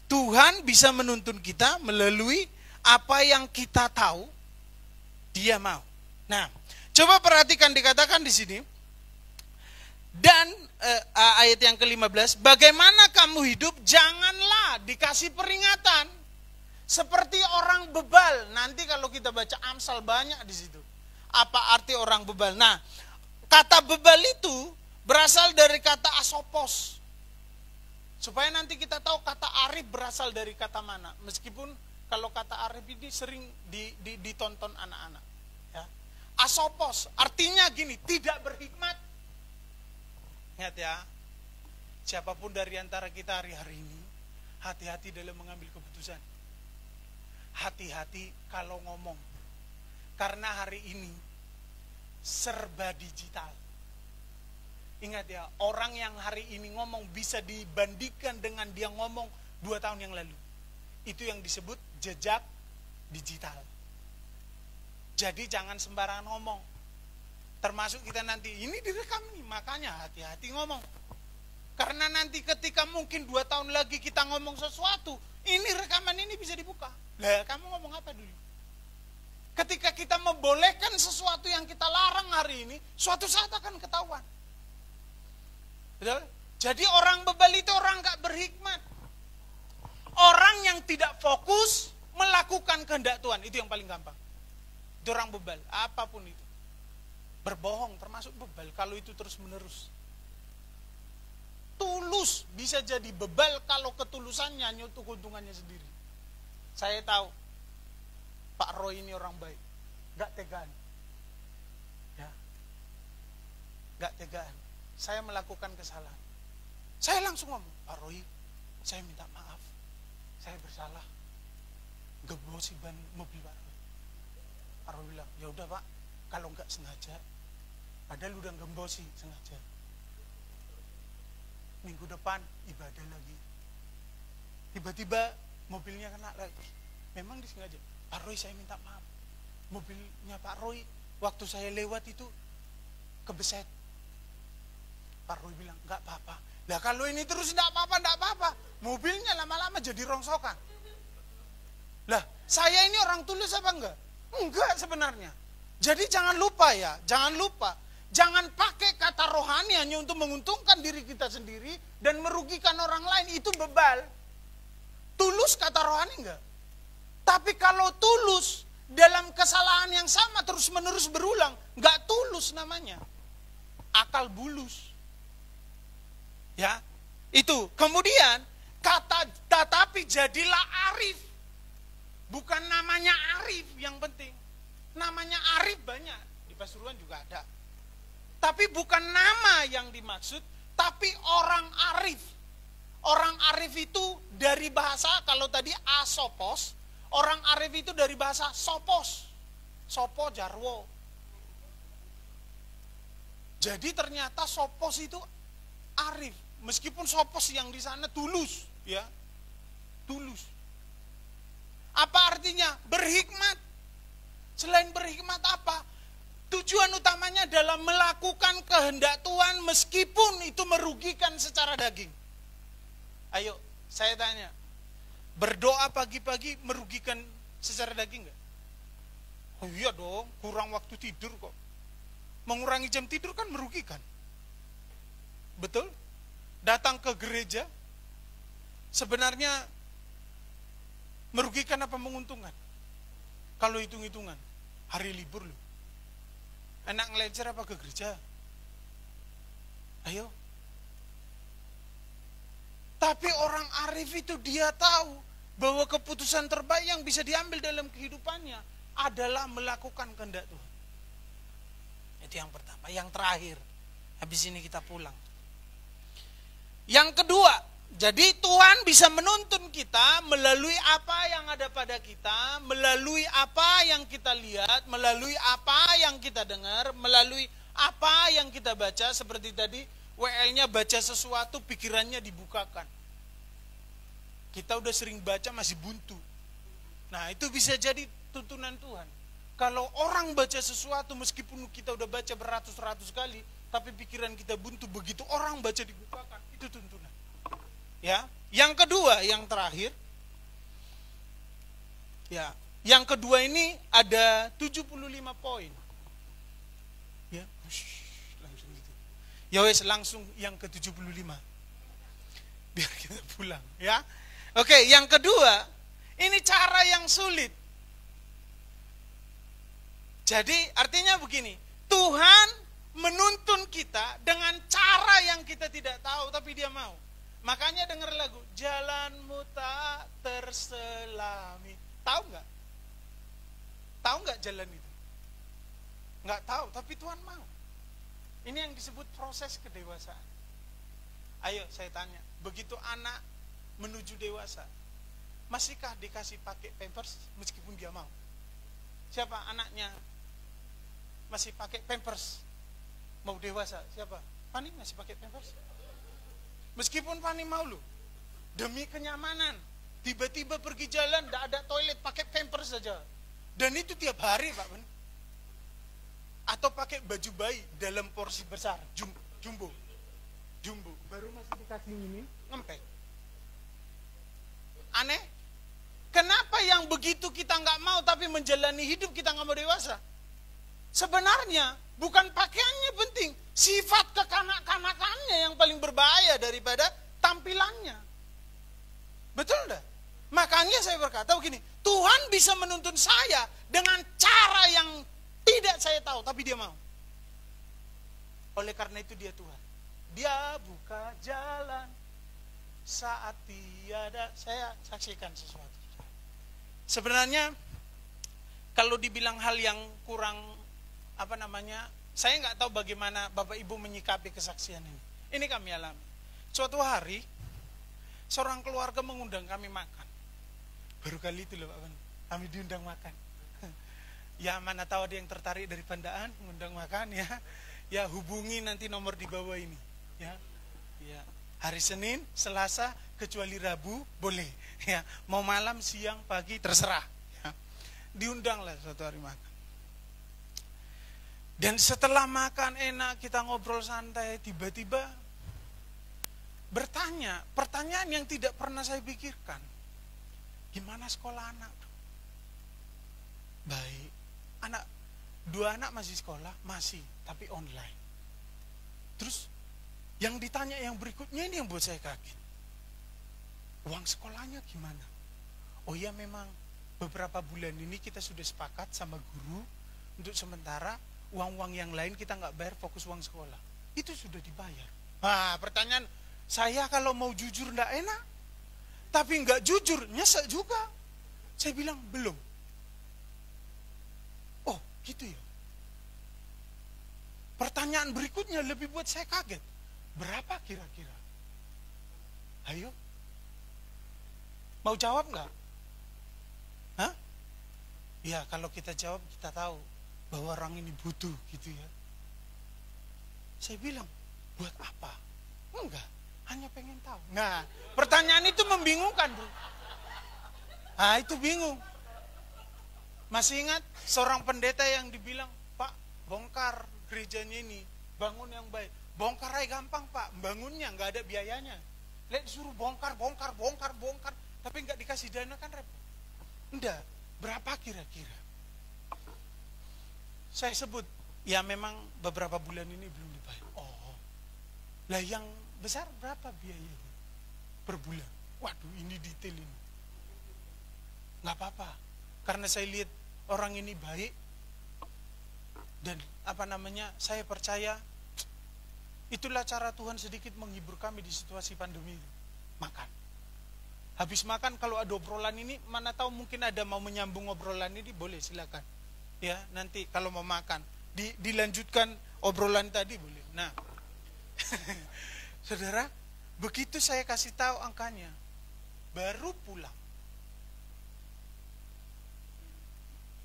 [SPEAKER 3] Tuhan bisa menuntun kita melalui apa yang kita tahu Dia mau. Nah, coba perhatikan dikatakan di sini. Dan ayat yang ke-15, bagaimana kamu hidup, janganlah dikasih peringatan seperti orang bebal. Nanti kalau kita baca Amsal banyak di situ. Apa arti orang bebal? Nah, kata bebal itu berasal dari kata asopos. Supaya nanti kita tahu kata arif berasal dari kata mana. Meskipun kalau kata arif ini sering ditonton anak-anak. Ya. Asopos, artinya gini, tidak berhikmat. Ingat ya, siapapun dari antara kita hari-hari ini, hati-hati dalam mengambil keputusan. Hati-hati kalau ngomong. Karena hari ini serba digital. Ingat ya, orang yang hari ini ngomong bisa dibandingkan dengan dia ngomong 2 tahun yang lalu. Itu yang disebut jejak digital. Jadi jangan sembarangan ngomong. Termasuk kita nanti, ini direkam nih, makanya hati-hati ngomong. Karena nanti ketika mungkin 2 tahun lagi kita ngomong sesuatu, ini rekaman ini bisa dibuka. Lah, kamu ngomong apa dulu? Ketika kita membolehkan sesuatu yang kita larang hari ini, suatu saat akan ketahuan. Betul? Jadi orang bebal itu orang gak berhikmat. Orang yang tidak fokus melakukan kehendak Tuhan, itu yang paling gampang. Itu orang bebal, apapun itu. Berbohong termasuk bebal kalau itu terus menerus. Tulus bisa jadi bebal kalau ketulusannya hanya untuk keuntungannya sendiri. Saya tahu Pak Roy ini orang baik, gak tegaan. Ya. Gak tegaan. Saya melakukan kesalahan. Saya langsung ngomong, Pak Roy, saya minta maaf. Saya bersalah. Gebosi ban mobil Pak Roy. Pak Roy bilang, ya udah Pak, kalau nggak sengaja, padahal udah gembosi sengaja. Minggu depan ibadah lagi. Tiba-tiba mobilnya kena lagi. Memang disengaja. Pak Roy, saya minta maaf. Mobilnya Pak Roy waktu saya lewat itu kebeset. Pak Roy bilang, enggak apa-apa. Lah kalau ini terus enggak apa-apa. Mobilnya lama-lama jadi rongsokan. Lah, saya ini orang tulus apa enggak? Enggak sebenarnya. Jadi jangan lupa ya, jangan pakai kata rohani hanya untuk menguntungkan diri kita sendiri dan merugikan orang lain, itu bebal. Tulus kata rohani enggak? Tapi kalau tulus dalam kesalahan yang sama terus-menerus berulang, enggak tulus namanya. Akal bulus. Ya, itu. Kemudian kata tetapi jadilah arif. Bukan namanya arif yang penting. Namanya arif banyak, di Pasuruan juga ada. Tapi bukan nama yang dimaksud, tapi orang arif. Orang arif itu dari bahasa, kalau tadi asopos, orang arif itu dari bahasa sopos. Sopo jarwo. Jadi ternyata sopos itu arif. Meskipun sopos yang di sana tulus, ya, tulus. Apa artinya? Berhikmat. Selain berhikmat apa? Tujuan utamanya adalah melakukan kehendak Tuhan meskipun itu merugikan secara daging. Ayo, saya tanya, berdoa pagi-pagi merugikan secara daging nggak? Oh iya dong, kurang waktu tidur kok. Mengurangi jam tidur kan merugikan. Betul? Datang ke gereja sebenarnya merugikan apa menguntungkan? Kalau hitung-hitungan, hari libur loh. Enak ngelecer apa ke gereja? Ayo. Tapi orang arif itu dia tahu bahwa keputusan terbaik yang bisa diambil dalam kehidupannya adalah melakukan kehendak Tuhan. Itu yang pertama. Yang terakhir, habis ini kita pulang. Yang kedua, jadi Tuhan bisa menuntun kita melalui apa yang ada pada kita, melalui apa yang kita lihat, melalui apa yang kita dengar, melalui apa yang kita baca. Seperti tadi, WL-nya baca sesuatu, pikirannya dibukakan. Kita udah sering baca masih buntu. Nah, itu bisa jadi tuntunan Tuhan. Kalau orang baca sesuatu, meskipun kita udah baca beratus-ratus kali, tapi pikiran kita buntu, begitu orang baca dibukakan, itu tuntunan. Ya, yang kedua, yang terakhir, ya, yang kedua ini ada 75 poin. Ya, langsung gitu. Ya wes, langsung yang ke-75. Biar kita pulang, ya. Oke, yang kedua, ini cara yang sulit. Jadi artinya begini, Tuhan menuntun kita dengan cara yang kita tidak tahu tapi dia mau. Makanya denger lagu, jalanmu tak terselami. Tahu nggak? Tahu nggak jalan itu? Nggak tahu, tapi Tuhan mau. Ini yang disebut proses kedewasaan. Ayo saya tanya, begitu anak menuju dewasa, masihkah dikasih pakai pampers meskipun dia mau? Siapa anaknya masih pakai pampers mau dewasa? Siapa? Fani masih pakai pampers? Meskipun Fani mau loh, demi kenyamanan, tiba-tiba pergi jalan, tidak ada toilet, pakai pampers saja. Dan itu tiap hari Pak Ben. Atau pakai baju bayi dalam porsi besar, jumbo. Baru masih dikasih ini, ngempek. Aneh. Kenapa yang begitu kita nggak mau, tapi menjalani hidup kita nggak mau dewasa? Sebenarnya bukan pakaiannya penting, sifat kekanak-kanakannya yang paling berbahaya daripada tampilannya. Betul enggak? Makanya saya berkata begini, Tuhan bisa menuntun saya dengan cara yang tidak saya tahu, tapi dia mau. Oleh karena itu dia Tuhan. Dia buka jalan saat tiada. Saya saksikan sesuatu. Sebenarnya kalau dibilang hal yang kurang saya nggak tahu bagaimana Bapak Ibu menyikapi kesaksian ini. Ini kami alami. Suatu hari seorang keluarga mengundang kami makan. Baru kali itu loh Pak Ben, kami diundang makan. Ya mana tahu ada yang tertarik dari Pandaan mengundang makan ya. Ya hubungi nanti nomor di bawah ini. Ya. Hari Senin, Selasa, kecuali Rabu boleh. Ya, mau malam, siang, pagi terserah. Ya. Diundanglah suatu hari makan. Dan setelah makan enak, kita ngobrol santai, tiba-tiba bertanya, pertanyaan yang tidak pernah saya pikirkan. Gimana sekolah anak? Baik. Dua anak masih sekolah, masih, tapi online. Terus yang ditanya yang berikutnya ini yang buat saya kaget. Uang sekolahnya gimana? Oh ya memang beberapa bulan ini kita sudah sepakat sama guru untuk sementara uang-uang yang lain kita nggak bayar, fokus uang sekolah. Itu sudah dibayar. Nah pertanyaan saya kalau mau jujur nggak enak, tapi nggak jujur nyesek juga. Saya bilang belum. Oh gitu ya. Pertanyaan berikutnya lebih buat saya kaget. Berapa kira-kira? Ayo. Mau jawab nggak? Hah? Ya kalau kita jawab kita tahu bahwa orang ini butuh gitu ya. Saya bilang, buat apa? Enggak, hanya pengen tahu. Nah, pertanyaan itu membingungkan, bro. Ah, itu bingung. Masih ingat seorang pendeta yang dibilang, Pak, bongkar gerejanya ini, bangun yang baik. Bongkar aja gampang, Pak. Bangunnya nggak ada biayanya. Lihat disuruh bongkar, tapi nggak dikasih dana kan repot. Enggak, berapa kira-kira? Saya sebut, ya memang beberapa bulan ini belum dibayar. Oh, lah yang besar berapa biayanya per bulan? Waduh, ini detail ini. Nggak apa-apa, karena saya lihat orang ini baik dan saya percaya itulah cara Tuhan sedikit menghibur kami di situasi pandemi itu. Makan. Habis makan kalau ada obrolan ini, mana tahu mungkin ada mau menyambung obrolan ini, boleh silakan. Ya, nanti kalau mau makan dilanjutkan obrolan tadi boleh. Nah, saudara, begitu saya kasih tahu angkanya, baru pulang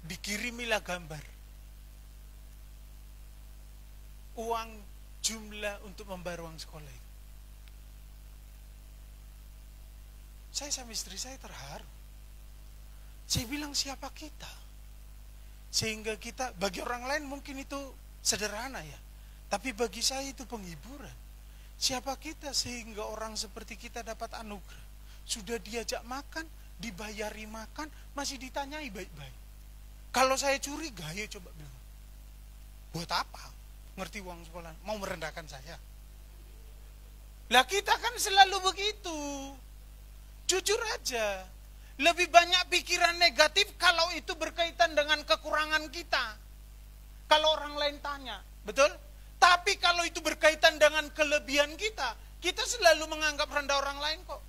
[SPEAKER 3] dikirimilah gambar uang jumlah untuk membayar uang sekolah itu. Saya sama istri saya terharu. Saya bilang siapa kita? Sehingga kita, bagi orang lain mungkin itu sederhana ya. Tapi bagi saya itu penghiburan. Siapa kita sehingga orang seperti kita dapat anugerah. Sudah diajak makan, dibayari makan, masih ditanyai baik-baik. Kalau saya curiga, ya coba bilang. Buat apa? Ngerti uang sekolah, mau merendahkan saya. Lah kita kan selalu begitu. Jujur aja. Lebih banyak pikiran negatif kalau itu berkaitan dengan kekurangan kita. Kalau orang lain tanya, betul? Tapi kalau itu berkaitan dengan kelebihan kita, Kita selalu menganggap rendah orang lain kok.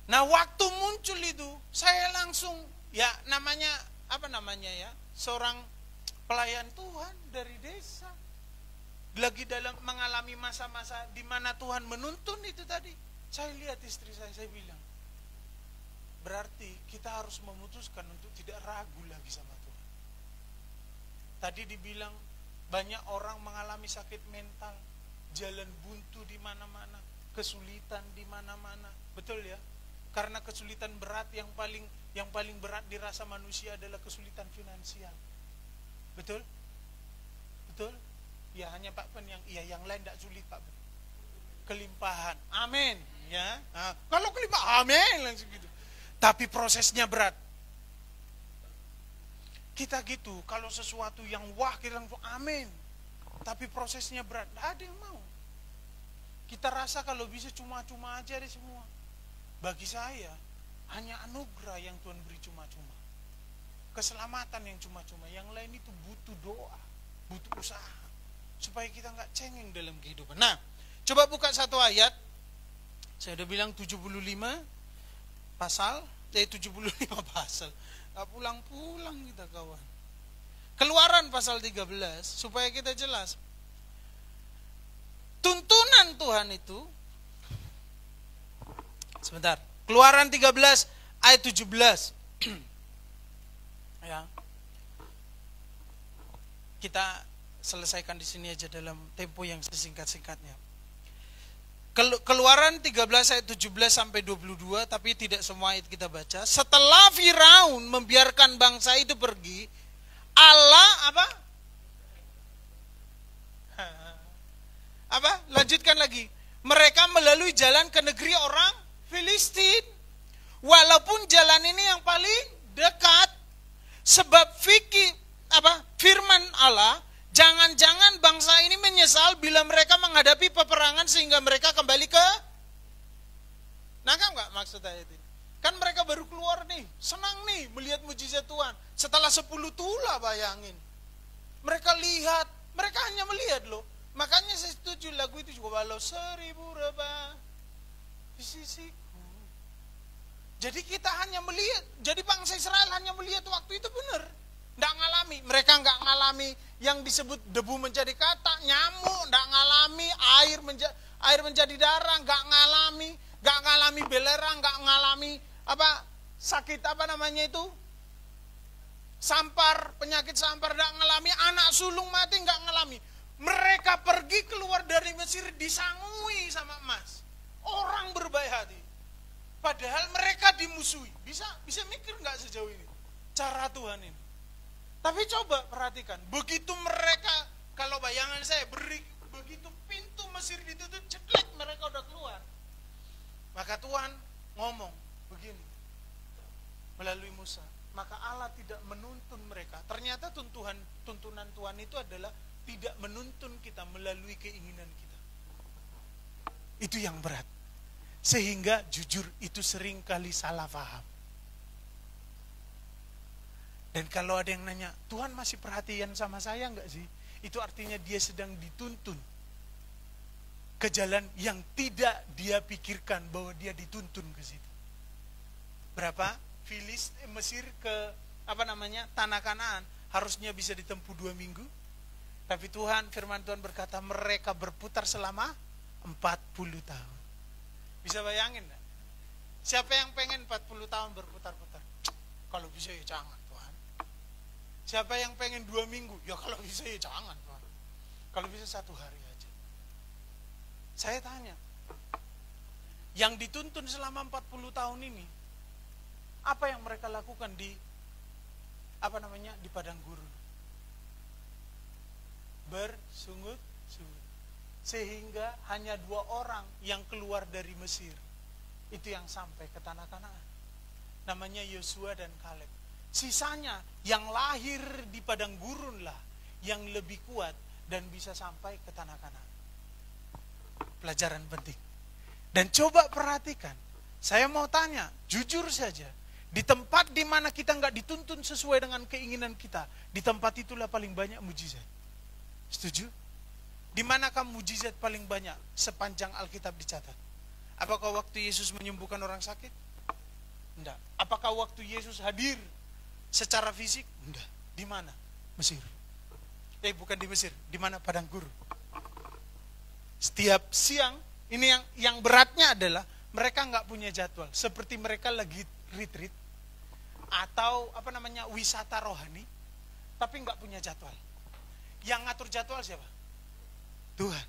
[SPEAKER 3] Nah, waktu muncul itu, saya langsung, ya namanya, seorang pelayan Tuhan dari desa. Lagi dalam mengalami masa-masa di mana Tuhan menuntun itu tadi. Saya lihat istri saya bilang, berarti kita harus memutuskan untuk tidak ragu lagi sama Tuhan. Tadi dibilang, banyak orang mengalami sakit mental, jalan buntu di mana-mana, kesulitan di mana-mana. Betul ya? Karena kesulitan berat yang paling berat dirasa manusia adalah kesulitan finansial. Betul? Betul? Ya hanya Pak Pen yang lain tidak sulit Pak Pen. Kelimpahan. Amin. Ya. Nah, kalau kelimpahan, amin langsung gitu. Tapi prosesnya berat. Kita gitu, kalau sesuatu yang wah kita langsung amin. Tapi prosesnya berat, tidak ada yang mau. Kita rasa kalau bisa cuma-cuma aja deh semua. Bagi saya, hanya anugerah yang Tuhan beri cuma-cuma. Keselamatan yang cuma-cuma. Yang lain itu butuh doa, butuh usaha. Supaya kita nggak cengeng dalam kehidupan. Nah, coba buka satu ayat. Saya udah bilang 75 pasal. 75 pasal. Gak pulang-pulang kita kawan. Keluaran pasal 13. Supaya kita jelas. Tuntunan Tuhan itu. Sebentar. Keluaran 13 ayat 17. Ya. Kita selesaikan di sini aja dalam tempo yang sesingkat-singkatnya. Keluaran 13 ayat 17 sampai 22, tapi tidak semua ayat kita baca. Setelah Firaun membiarkan bangsa itu pergi, Allah Lanjutkan lagi. Mereka melalui jalan ke negeri orang Filistin. Walaupun jalan ini yang paling dekat, sebab firman Allah, jangan-jangan bangsa ini menyesal bila mereka menghadapi peperangan sehingga mereka kembali ke... Nangkap nggak maksud ayat ini? Kan mereka baru keluar nih, senang nih melihat mujizat Tuhan. Setelah 10 tula bayangin. Mereka lihat, mereka hanya melihat loh. Makanya saya setuju lagu itu juga, walau 1000 rebah di sisiku. Jadi kita hanya melihat, jadi bangsa Israel hanya melihat waktu itu benar. Nggak ngalami, mereka nggak ngalami yang disebut debu menjadi katak, nyamuk, nggak ngalami air menjadi darah, nggak ngalami belerang, nggak ngalami sakit sampar, penyakit sampar, nggak ngalami, anak sulung mati, nggak ngalami. Mereka pergi keluar dari Mesir disangui sama emas. Orang berbaik hati. Padahal mereka dimusuhi. Bisa mikir nggak sejauh ini cara Tuhan ini? Tapi coba perhatikan, begitu mereka, kalau bayangan saya, begitu pintu Mesir ditutup, ceklek mereka udah keluar. Maka Tuhan ngomong begini, melalui Musa, maka Allah tidak menuntun mereka. Ternyata tuntunan Tuhan itu adalah tidak menuntun kita melalui keinginan kita. Itu yang berat. Sehingga jujur itu sering kali salah paham. Dan kalau ada yang nanya, Tuhan masih perhatian sama saya enggak sih? Itu artinya dia sedang dituntun ke jalan yang tidak dia pikirkan bahwa dia dituntun ke situ. Berapa? Mesir ke tanah Kanaan harusnya bisa ditempuh 2 minggu. Tapi firman Tuhan berkata mereka berputar selama 40 tahun. Bisa bayangin enggak? Siapa yang pengen 40 tahun berputar-putar? Kalau bisa ya jangan Tuhan. Siapa yang pengen 2 minggu? Ya kalau bisa ya jangan Tuhan. Kalau bisa 1 hari aja. Saya tanya, yang dituntun selama 40 tahun ini, apa yang mereka lakukan di padang gurun? Bersungut-sungut. Sehingga hanya 2 orang yang keluar dari Mesir. Itu yang sampai ke tanah Kanaan. Namanya Yosua dan Kaleb. Sisanya yang lahir di padang gurun lah yang lebih kuat dan bisa sampai ke tanah Kanaan. Pelajaran penting. Dan coba perhatikan, saya mau tanya, jujur saja, di tempat di mana kita nggak dituntun sesuai dengan keinginan kita, di tempat itulah paling banyak mujizat. Setuju? Di manakah mujizat paling banyak sepanjang Alkitab dicatat? Apakah waktu Yesus menyembuhkan orang sakit? Enggak. Apakah waktu Yesus hadir secara fisik? Enggak. Di mana? Mesir. Bukan di Mesir. Di mana? Padang gurun. Setiap siang, ini yang beratnya adalah mereka nggak punya jadwal. Seperti mereka lagi retreat atau wisata rohani, tapi nggak punya jadwal. Yang ngatur jadwal siapa? Tuhan.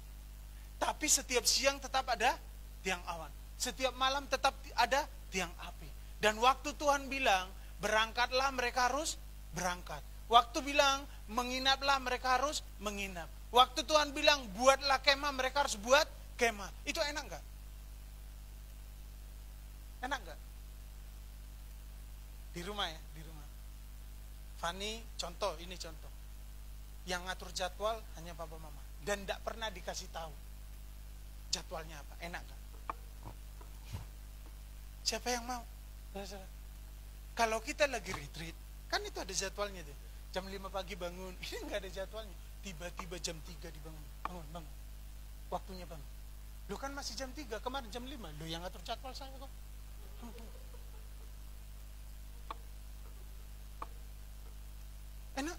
[SPEAKER 3] Tapi setiap siang tetap ada tiang awan. Setiap malam tetap ada tiang api. Dan waktu Tuhan bilang, berangkatlah, mereka harus berangkat. Waktu bilang, menginaplah, mereka harus menginap. Waktu Tuhan bilang, buatlah kemah, mereka harus buat kemah. Itu enak nggak? Enak nggak? Di rumah ya, di rumah. Fani, contoh, ini contoh. Yang ngatur jadwal hanya papa mama. Dan tidak pernah dikasih tahu jadwalnya apa. Enak gak? Siapa yang mau? Kalau kita lagi retreat, kan itu ada jadwalnya tuh. Jam 5 pagi bangun, ini nggak ada jadwalnya. Tiba-tiba jam 3 dibangun. Bangun. Waktunya bangun. Lu kan masih jam 3, kemarin jam 5. Lu yang ngatur jadwal saya kok. Enak.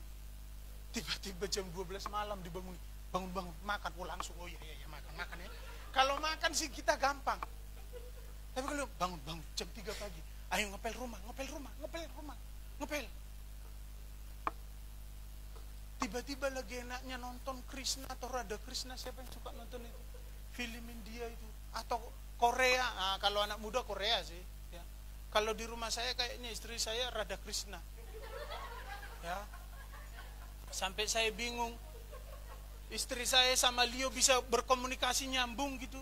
[SPEAKER 3] Tiba-tiba jam 12 malam dibangun. Bangun, makan, langsung, oh iya, makan ya. Kalau makan sih kita gampang. Tapi kalau bangun, jam 3 pagi, ayo ngepel rumah. Tiba-tiba lagi enaknya nonton Krishna atau Radha Krishna, siapa yang suka nonton itu? Film India itu, atau Korea, kalau anak muda Korea sih. Ya. Kalau di rumah saya kayaknya istri saya Radha Krishna. Ya. Sampai saya bingung. Istri saya sama Leo bisa berkomunikasi nyambung gitu.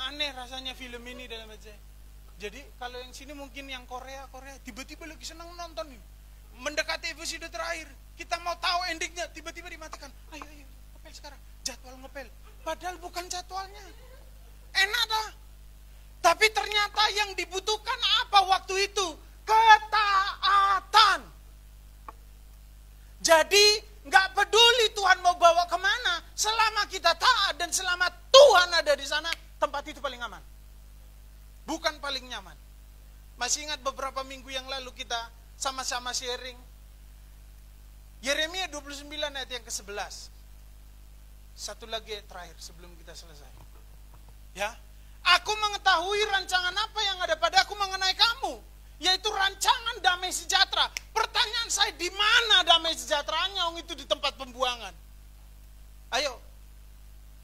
[SPEAKER 3] Aneh rasanya film ini dalam hati saya. Jadi kalau yang sini mungkin yang Korea, tiba-tiba lagi senang nonton ini. Mendekati episode terakhir, kita mau tahu endingnya, tiba-tiba dimatikan. Ayo, ngepel sekarang, jadwal ngepel. Padahal bukan jadwalnya. Enak dah. Tapi ternyata yang dibutuhkan apa waktu itu? Ketaatan. Jadi nggak peduli Tuhan mau bawa kemana, selama kita taat dan selama Tuhan ada di sana, tempat itu paling aman. Bukan paling nyaman. Masih ingat beberapa minggu yang lalu kita sama-sama sharing Yeremia 29 ayat yang ke-11. Satu lagi terakhir sebelum kita selesai. Ya, aku mengetahui rancangan apa yang ada padaku mengenai kamu, yaitu rancangan damai sejahtera. Pertanyaan saya, di mana damai sejahteranya? Itu di tempat pembuangan. Ayo,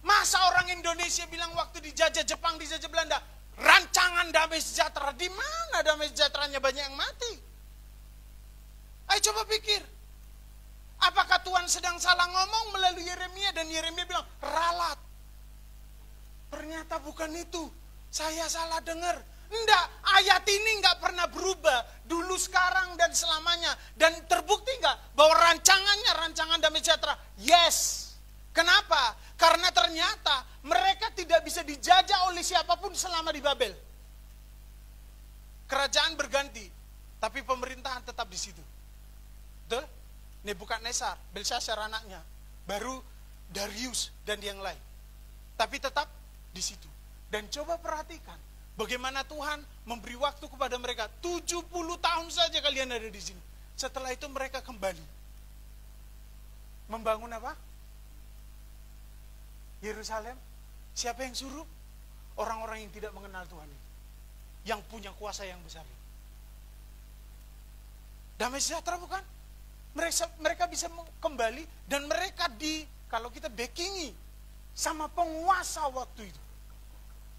[SPEAKER 3] masa orang Indonesia bilang waktu dijajah Jepang, dijajah Belanda, rancangan damai sejahtera? Di mana damai sejahteranya? Banyak yang mati. Ayo coba pikir, apakah Tuhan sedang salah ngomong melalui Yeremia dan Yeremia bilang ralat? Ternyata bukan itu, saya salah dengar. Enggak, ayat ini enggak pernah berubah. Dulu, sekarang, dan selamanya. Dan terbukti enggak bahwa rancangan damai sejahtera? Yes. Kenapa? Karena ternyata mereka tidak bisa dijajah oleh siapapun selama di Babel. Kerajaan berganti, tapi pemerintahan tetap di situ. Betul? Nebukadnezar, Belshazzar anaknya, baru Darius dan yang lain. Tapi tetap di situ. Dan coba perhatikan bagaimana Tuhan memberi waktu kepada mereka. 70 tahun saja kalian ada di sini. Setelah itu mereka kembali. Membangun apa? Yerusalem. Siapa yang suruh? Orang-orang yang tidak mengenal Tuhan itu. Yang punya kuasa yang besar. Damai sejahtera bukan? Mereka bisa kembali dan mereka kalau kita backingi sama penguasa waktu itu.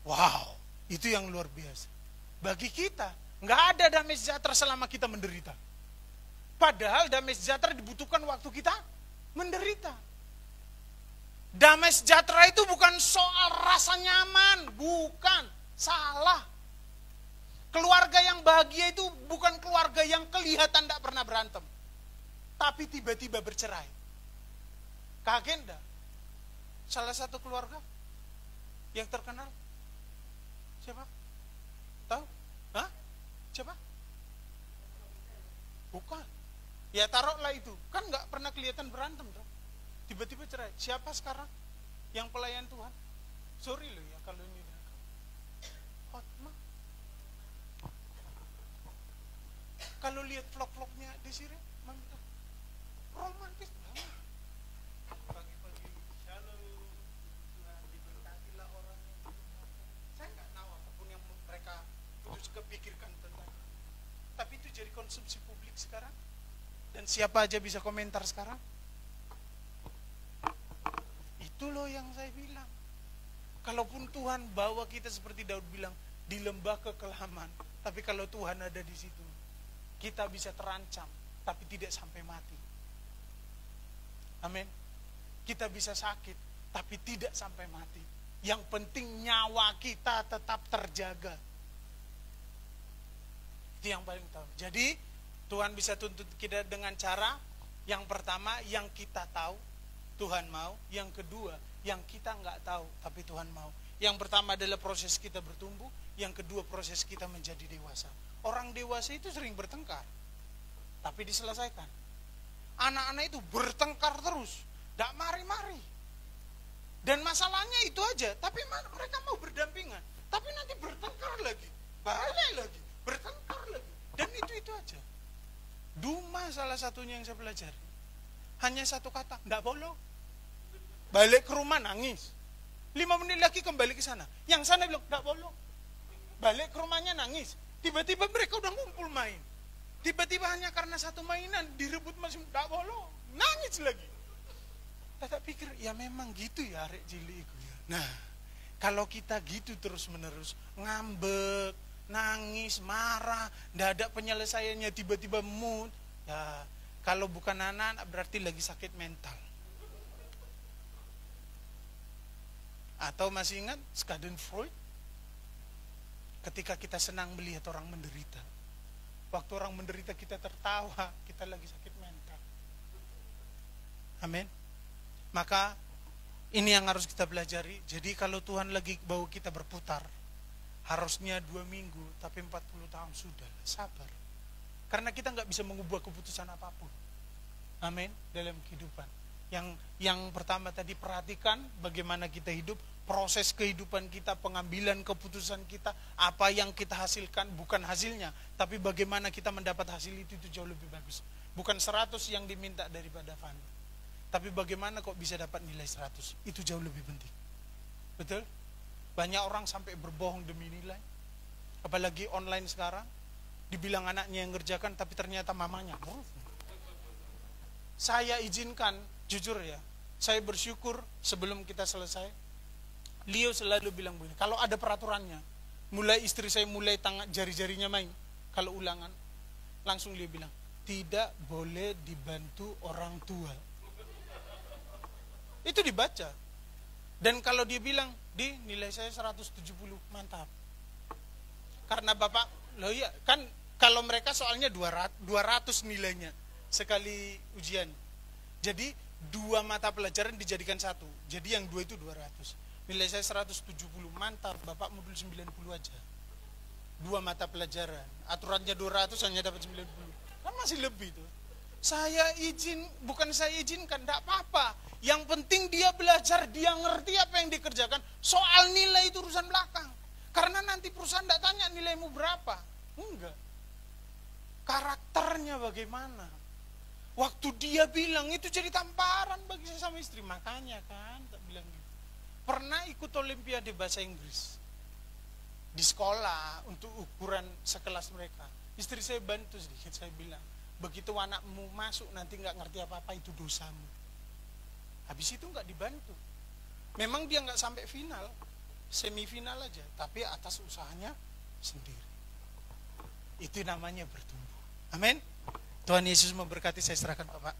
[SPEAKER 3] Wow, itu yang luar biasa. Bagi kita, nggak ada damai sejahtera selama kita menderita. Padahal damai sejahtera dibutuhkan waktu kita menderita. Damai sejahtera itu bukan soal rasa nyaman, bukan, salah. Keluarga yang bahagia itu bukan keluarga yang kelihatan tidak pernah berantem, tapi tiba-tiba bercerai. Kaget enggak? Salah satu keluarga yang terkenal, siapa? Tahu? Hah? Siapa? Bukan. Ya taruhlah itu, kan nggak pernah kelihatan berantem tuh. Tiba-tiba cerai. Siapa sekarang? yang pelayan Tuhan. Sorry loh ya kalau ini Hotma. Kalau lihat vlog-vlognya Desire, romantis banget. Pagi-pagi shalom, Tuhan diberkatilah orangnya. Saya nggak tahu apapun yang mereka putus kepikirkan tentang. Tapi itu jadi konsumsi publik sekarang. Dan siapa aja bisa komentar sekarang. Itu loh yang saya bilang. Kalaupun Tuhan bawa kita seperti Daud bilang, di lembah kekelaman. Tapi kalau Tuhan ada di situ, kita bisa terancam, tapi tidak sampai mati. Amin. Kita bisa sakit, tapi tidak sampai mati. Yang penting nyawa kita tetap terjaga. Itu yang paling tahu. Jadi Tuhan bisa tuntut kita dengan cara yang pertama yang kita tahu Tuhan mau, yang kedua yang kita nggak tahu tapi Tuhan mau. Yang pertama adalah proses kita bertumbuh, yang kedua proses kita menjadi dewasa. Orang dewasa itu sering bertengkar, tapi diselesaikan. Anak-anak itu bertengkar terus, tidak mari-mari. Dan masalahnya itu aja, tapi mereka mau berdampingan. Tapi nanti bertengkar lagi, balik lagi, bertengkar lagi. Dan itu aja. Duma salah satunya yang saya pelajari. Hanya satu kata, tidak boleh. Balik ke rumah nangis. 5 menit lagi kembali ke sana. Yang sana bilang, tidak boleh. Balik ke rumahnya nangis. Tiba-tiba mereka udah ngumpul main. Tiba-tiba hanya karena satu mainan direbut masih tidak boleh. Nangis lagi. Saya pikir, ya memang gitu ya arek cilik itu ya. Nah, kalau kita gitu terus-menerus, ngambek, nangis, marah, tidak ada penyelesaiannya, tiba-tiba mood, ya kalau bukan anak berarti lagi sakit mental. Atau masih ingat Schadenfreude? Ketika kita senang melihat orang menderita. Waktu orang menderita kita tertawa, kita lagi sakit mental. Amin. Maka ini yang harus kita pelajari. Jadi kalau Tuhan lagi bawa kita berputar, harusnya 2 minggu, tapi 40 tahun sudah. Sabar. Karena kita nggak bisa mengubah keputusan apapun. Amin. Dalam kehidupan. Yang pertama tadi, perhatikan bagaimana kita hidup, proses kehidupan kita, pengambilan keputusan kita, apa yang kita hasilkan, bukan hasilnya, tapi bagaimana kita mendapat hasil itu jauh lebih bagus. Bukan 100 yang diminta daripada Fani, tapi bagaimana kok bisa dapat nilai 100, itu jauh lebih penting. Betul? Banyak orang sampai berbohong demi nilai, apalagi online sekarang, dibilang anaknya yang ngerjakan, tapi ternyata mamanya. Saya izinkan, jujur ya, saya bersyukur sebelum kita selesai, Leo selalu bilang begini, kalau ada peraturannya, mulai istri saya mulai tangan jari-jarinya main, kalau ulangan, langsung Leo bilang, tidak boleh dibantu orang tua. Itu dibaca. Dan kalau dia bilang, di nilai saya 170, mantap. Karena bapak, loh ya, kan kalau mereka soalnya 200 nilainya sekali ujian. Jadi 2 mata pelajaran dijadikan 1. Jadi yang 2 itu 200. Nilai saya 170, mantap. Bapak modul 90 aja. 2 mata pelajaran. Aturannya 200 hanya dapat 90. Kan masih lebih tuh. Bukan saya izinkan, enggak apa-apa. Yang penting dia belajar, dia ngerti apa yang dikerjakan. Soal nilai itu urusan belakang. Karena nanti perusahaan enggak tanya nilaimu berapa. Enggak. Karakternya bagaimana. Waktu dia bilang itu jadi tamparan bagi saya sama istri. Makanya kan tak bilang gitu. Pernah ikut olimpiade bahasa Inggris di sekolah untuk ukuran sekelas mereka. Istri saya bantu sedikit, saya bilang, begitu anakmu masuk nanti nggak ngerti apa-apa itu dosamu. Habis itu nggak dibantu. Memang dia nggak sampai final, semifinal aja, tapi atas usahanya sendiri. Itu namanya bertumbuh. Amin. Tuhan Yesus memberkati, saya serahkan Bapak.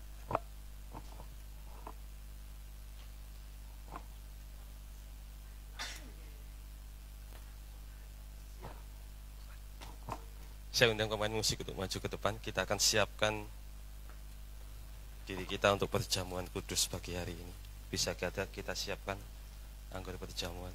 [SPEAKER 4] Saya undang pemain musik untuk maju ke depan. Kita akan siapkan diri kita untuk perjamuan kudus pagi hari ini. Bisa kita siapkan anggota perjamuan.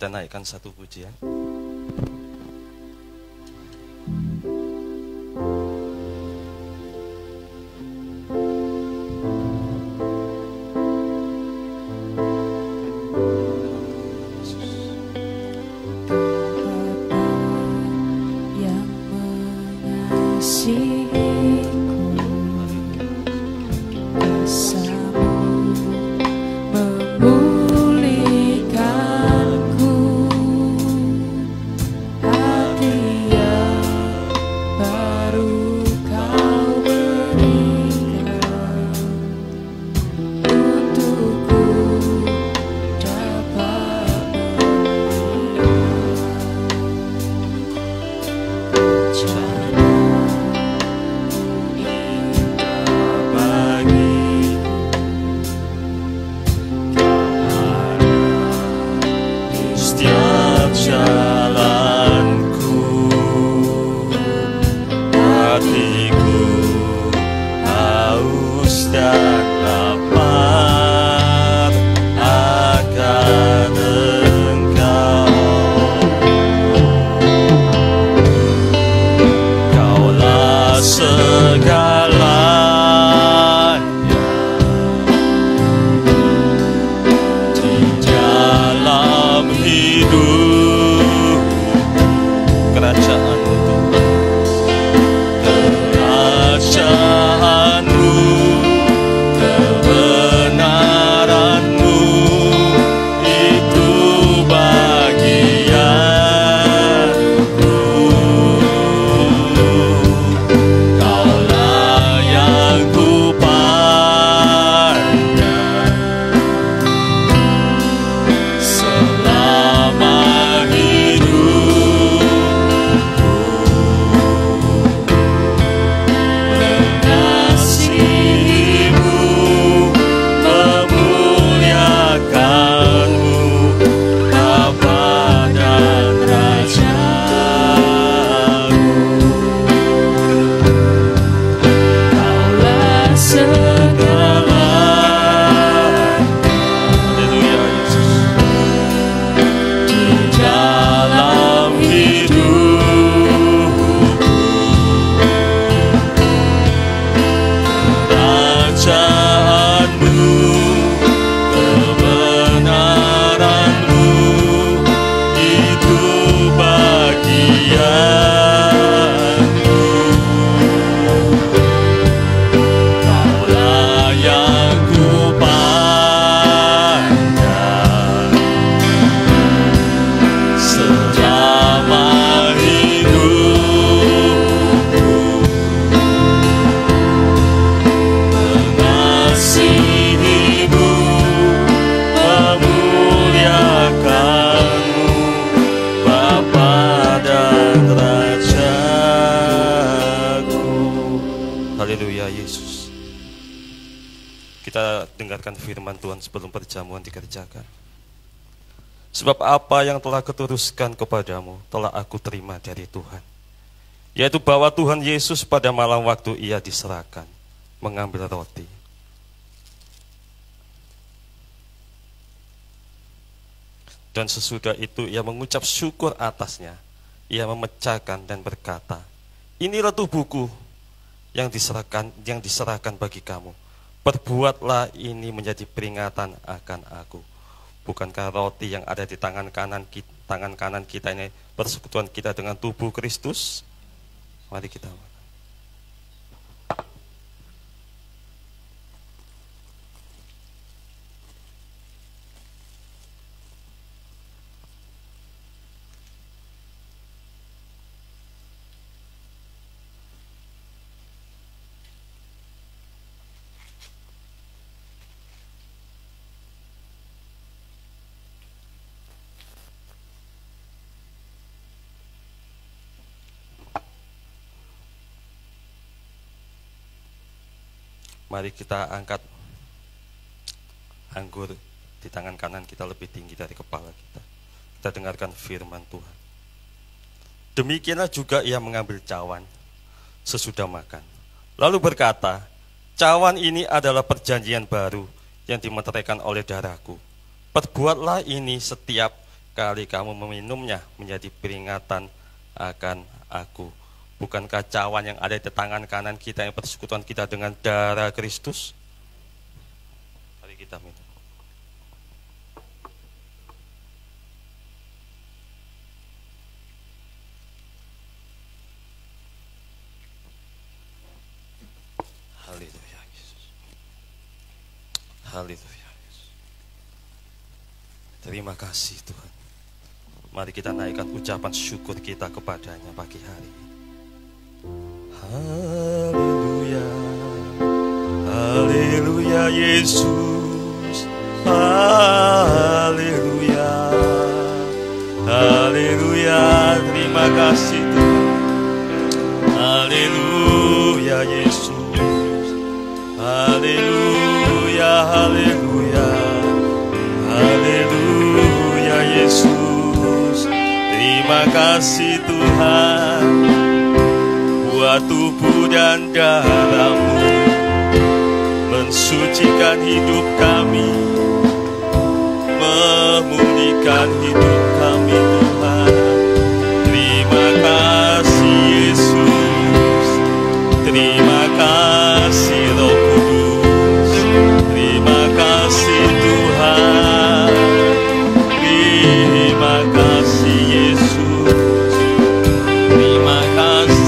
[SPEAKER 4] kita naikkan satu pujian. Firman Tuhan sebelum perjamuan dikerjakan. Sebab apa yang telah kuteruskan kepadamu telah aku terima dari Tuhan, yaitu bahwa Tuhan Yesus pada malam waktu ia diserahkan mengambil roti. Dan sesudah itu ia mengucap syukur atasnya, ia memecahkan dan berkata, inilah tubuhku yang diserahkan bagi kamu. Perbuatlah ini menjadi peringatan akan aku. Bukankah roti yang ada di tangan kanan kita ini persekutuan kita dengan tubuh Kristus? Mari kita. Mari kita angkat anggur di tangan kanan kita lebih tinggi dari kepala kita. Kita dengarkan firman Tuhan. Demikianlah juga ia mengambil cawan sesudah makan. Lalu berkata, cawan ini adalah perjanjian baru yang dimeteraikan oleh darahku. Perbuatlah ini setiap kali kamu meminumnya menjadi peringatan akan aku. Bukankah cawan yang ada di tangan kanan kita yang persekutuan kita dengan darah Kristus? Mari kita minum. Haleluya Yesus. Haleluya Yesus. Terima kasih Tuhan. Mari kita naikkan ucapan syukur kita kepadanya pagi hari ini. Haleluya, haleluya Yesus, haleluya, haleluya, terima kasih Tuhan. Haleluya Yesus, haleluya, haleluya, haleluya Yesus, terima kasih Tuhan. Buat tubuh dan darah-Mu mensucikan hidup kami, memulihkan hidup kami Tuhan. Terima kasih Yesus, terima kasih Roh Kudus, terima kasih Tuhan, terima kasih Yesus, terima kasih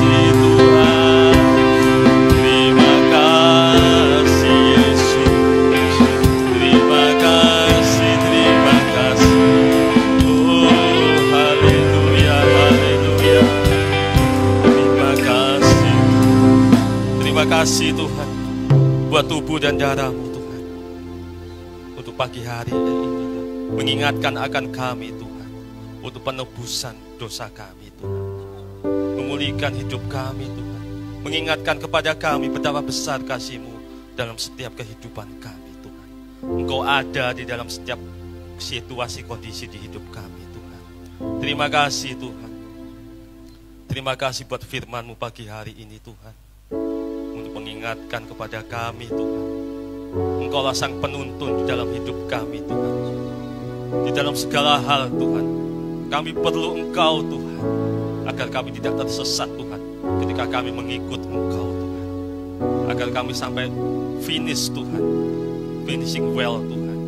[SPEAKER 4] kasih Tuhan buat tubuh dan darah-Mu Tuhan. Untuk pagi hari ini mengingatkan akan kami Tuhan, untuk penebusan dosa kami Tuhan, memulihkan hidup kami Tuhan, mengingatkan kepada kami betapa besar kasih-Mu dalam setiap kehidupan kami Tuhan. Engkau ada di dalam setiap situasi kondisi di hidup kami Tuhan. Terima kasih Tuhan. Terima kasih buat firman-Mu pagi hari ini Tuhan, mengingatkan kepada kami Tuhan, Engkaulah sang penuntun di dalam hidup kami Tuhan. Di dalam segala hal Tuhan, kami perlu Engkau Tuhan, agar kami tidak tersesat Tuhan, ketika kami mengikut Engkau Tuhan, agar kami sampai finish Tuhan, finishing well Tuhan,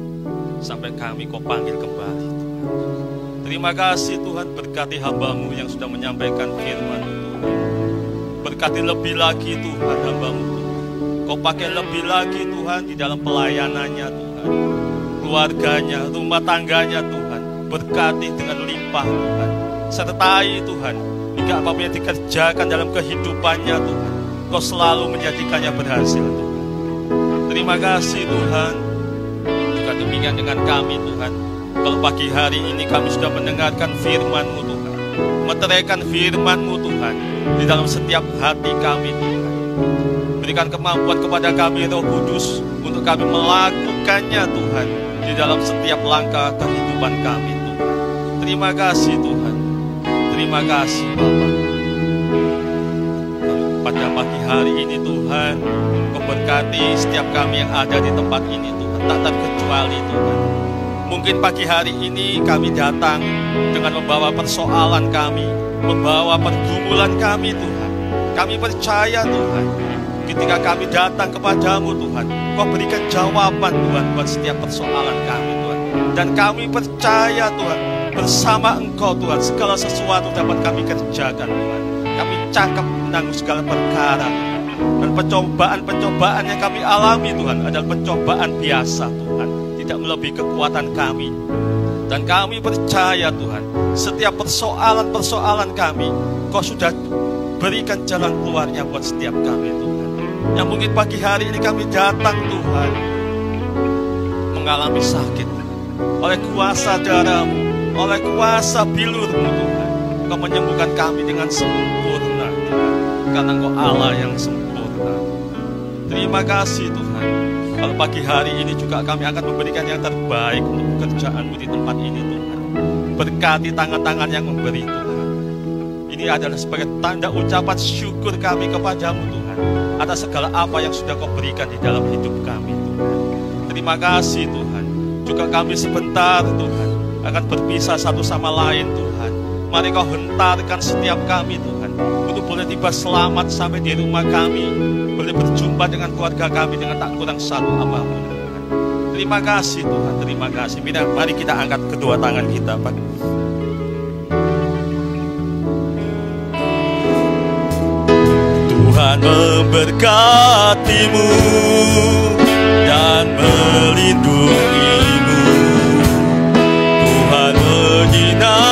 [SPEAKER 4] sampai kami Kau panggil kembali Tuhan. Terima kasih Tuhan, berkati hamba-Mu yang sudah menyampaikan firman Tuhan. Berkati lebih lagi Tuhan hamba-Mu Tuhan. Kau pakai lebih lagi Tuhan di dalam pelayanannya Tuhan, keluarganya, rumah tangganya Tuhan. Berkati dengan limpah Tuhan. Sertai Tuhan, hingga apapun yang dikerjakan dalam kehidupannya Tuhan, Kau selalu menjadikannya berhasil Tuhan. Terima kasih Tuhan. Juga demikian dengan kami Tuhan. Kalau pagi hari ini kami sudah mendengarkan firman-Mu Tuhan, meteraikan firman-Mu Tuhan di dalam setiap hati kami Tuhan. Berikan kemampuan kepada kami Roh Kudus untuk kami melakukannya Tuhan di dalam setiap langkah kehidupan kami Tuhan. Terima kasih Tuhan. Terima kasih Bapa. Pada pagi hari ini Tuhan, Kau berkati setiap kami yang ada di tempat ini Tuhan, tak terkecuali Tuhan. Mungkin pagi hari ini kami datang dengan membawa persoalan kami, membawa pergumulan kami Tuhan. Kami percaya Tuhan, ketika kami datang kepadamu Tuhan, Kau berikan jawaban Tuhan buat setiap persoalan kami Tuhan. Dan kami percaya Tuhan, bersama Engkau Tuhan, segala sesuatu dapat kami kerjakan Tuhan. Kami cakap menanggung segala perkara Tuhan. Dan pencobaan-pencobaan yang kami alami Tuhan adalah pencobaan biasa Tuhan, tidak melebihi kekuatan kami. Dan kami percaya Tuhan, setiap persoalan-persoalan kami, Kau sudah berikan jalan keluarnya buat setiap kami Tuhan. Yang mungkin pagi hari ini kami datang Tuhan, mengalami sakit Tuhan. Oleh kuasa darah-Mu, oleh kuasa bilur-Mu Tuhan, Kau menyembuhkan kami dengan sempurna Tuhan. Karena Engkau Allah yang sempurna. Terima kasih Tuhan. Kalau pagi hari ini juga kami akan memberikan yang terbaik untuk pekerjaan-Mu di tempat ini Tuhan. Berkati tangan-tangan yang memberi Tuhan. Ini adalah sebagai tanda ucapan syukur kami kepadamu Tuhan, atas segala apa yang sudah Kau berikan di dalam hidup kami Tuhan. Terima kasih Tuhan. Juga kami sebentar Tuhan akan berpisah satu sama lain Tuhan. Mari Kau hentarkan setiap kami Tuhan, untuk boleh tiba selamat sampai di rumah kami, boleh berjumpa dengan keluarga kami dengan tak kurang satu apapun Tuhan. Terima kasih Tuhan, terima kasih. Mari kita angkat kedua tangan kita Pak. Tuhan memberkatimu dan melindungimu. Tuhan menyinari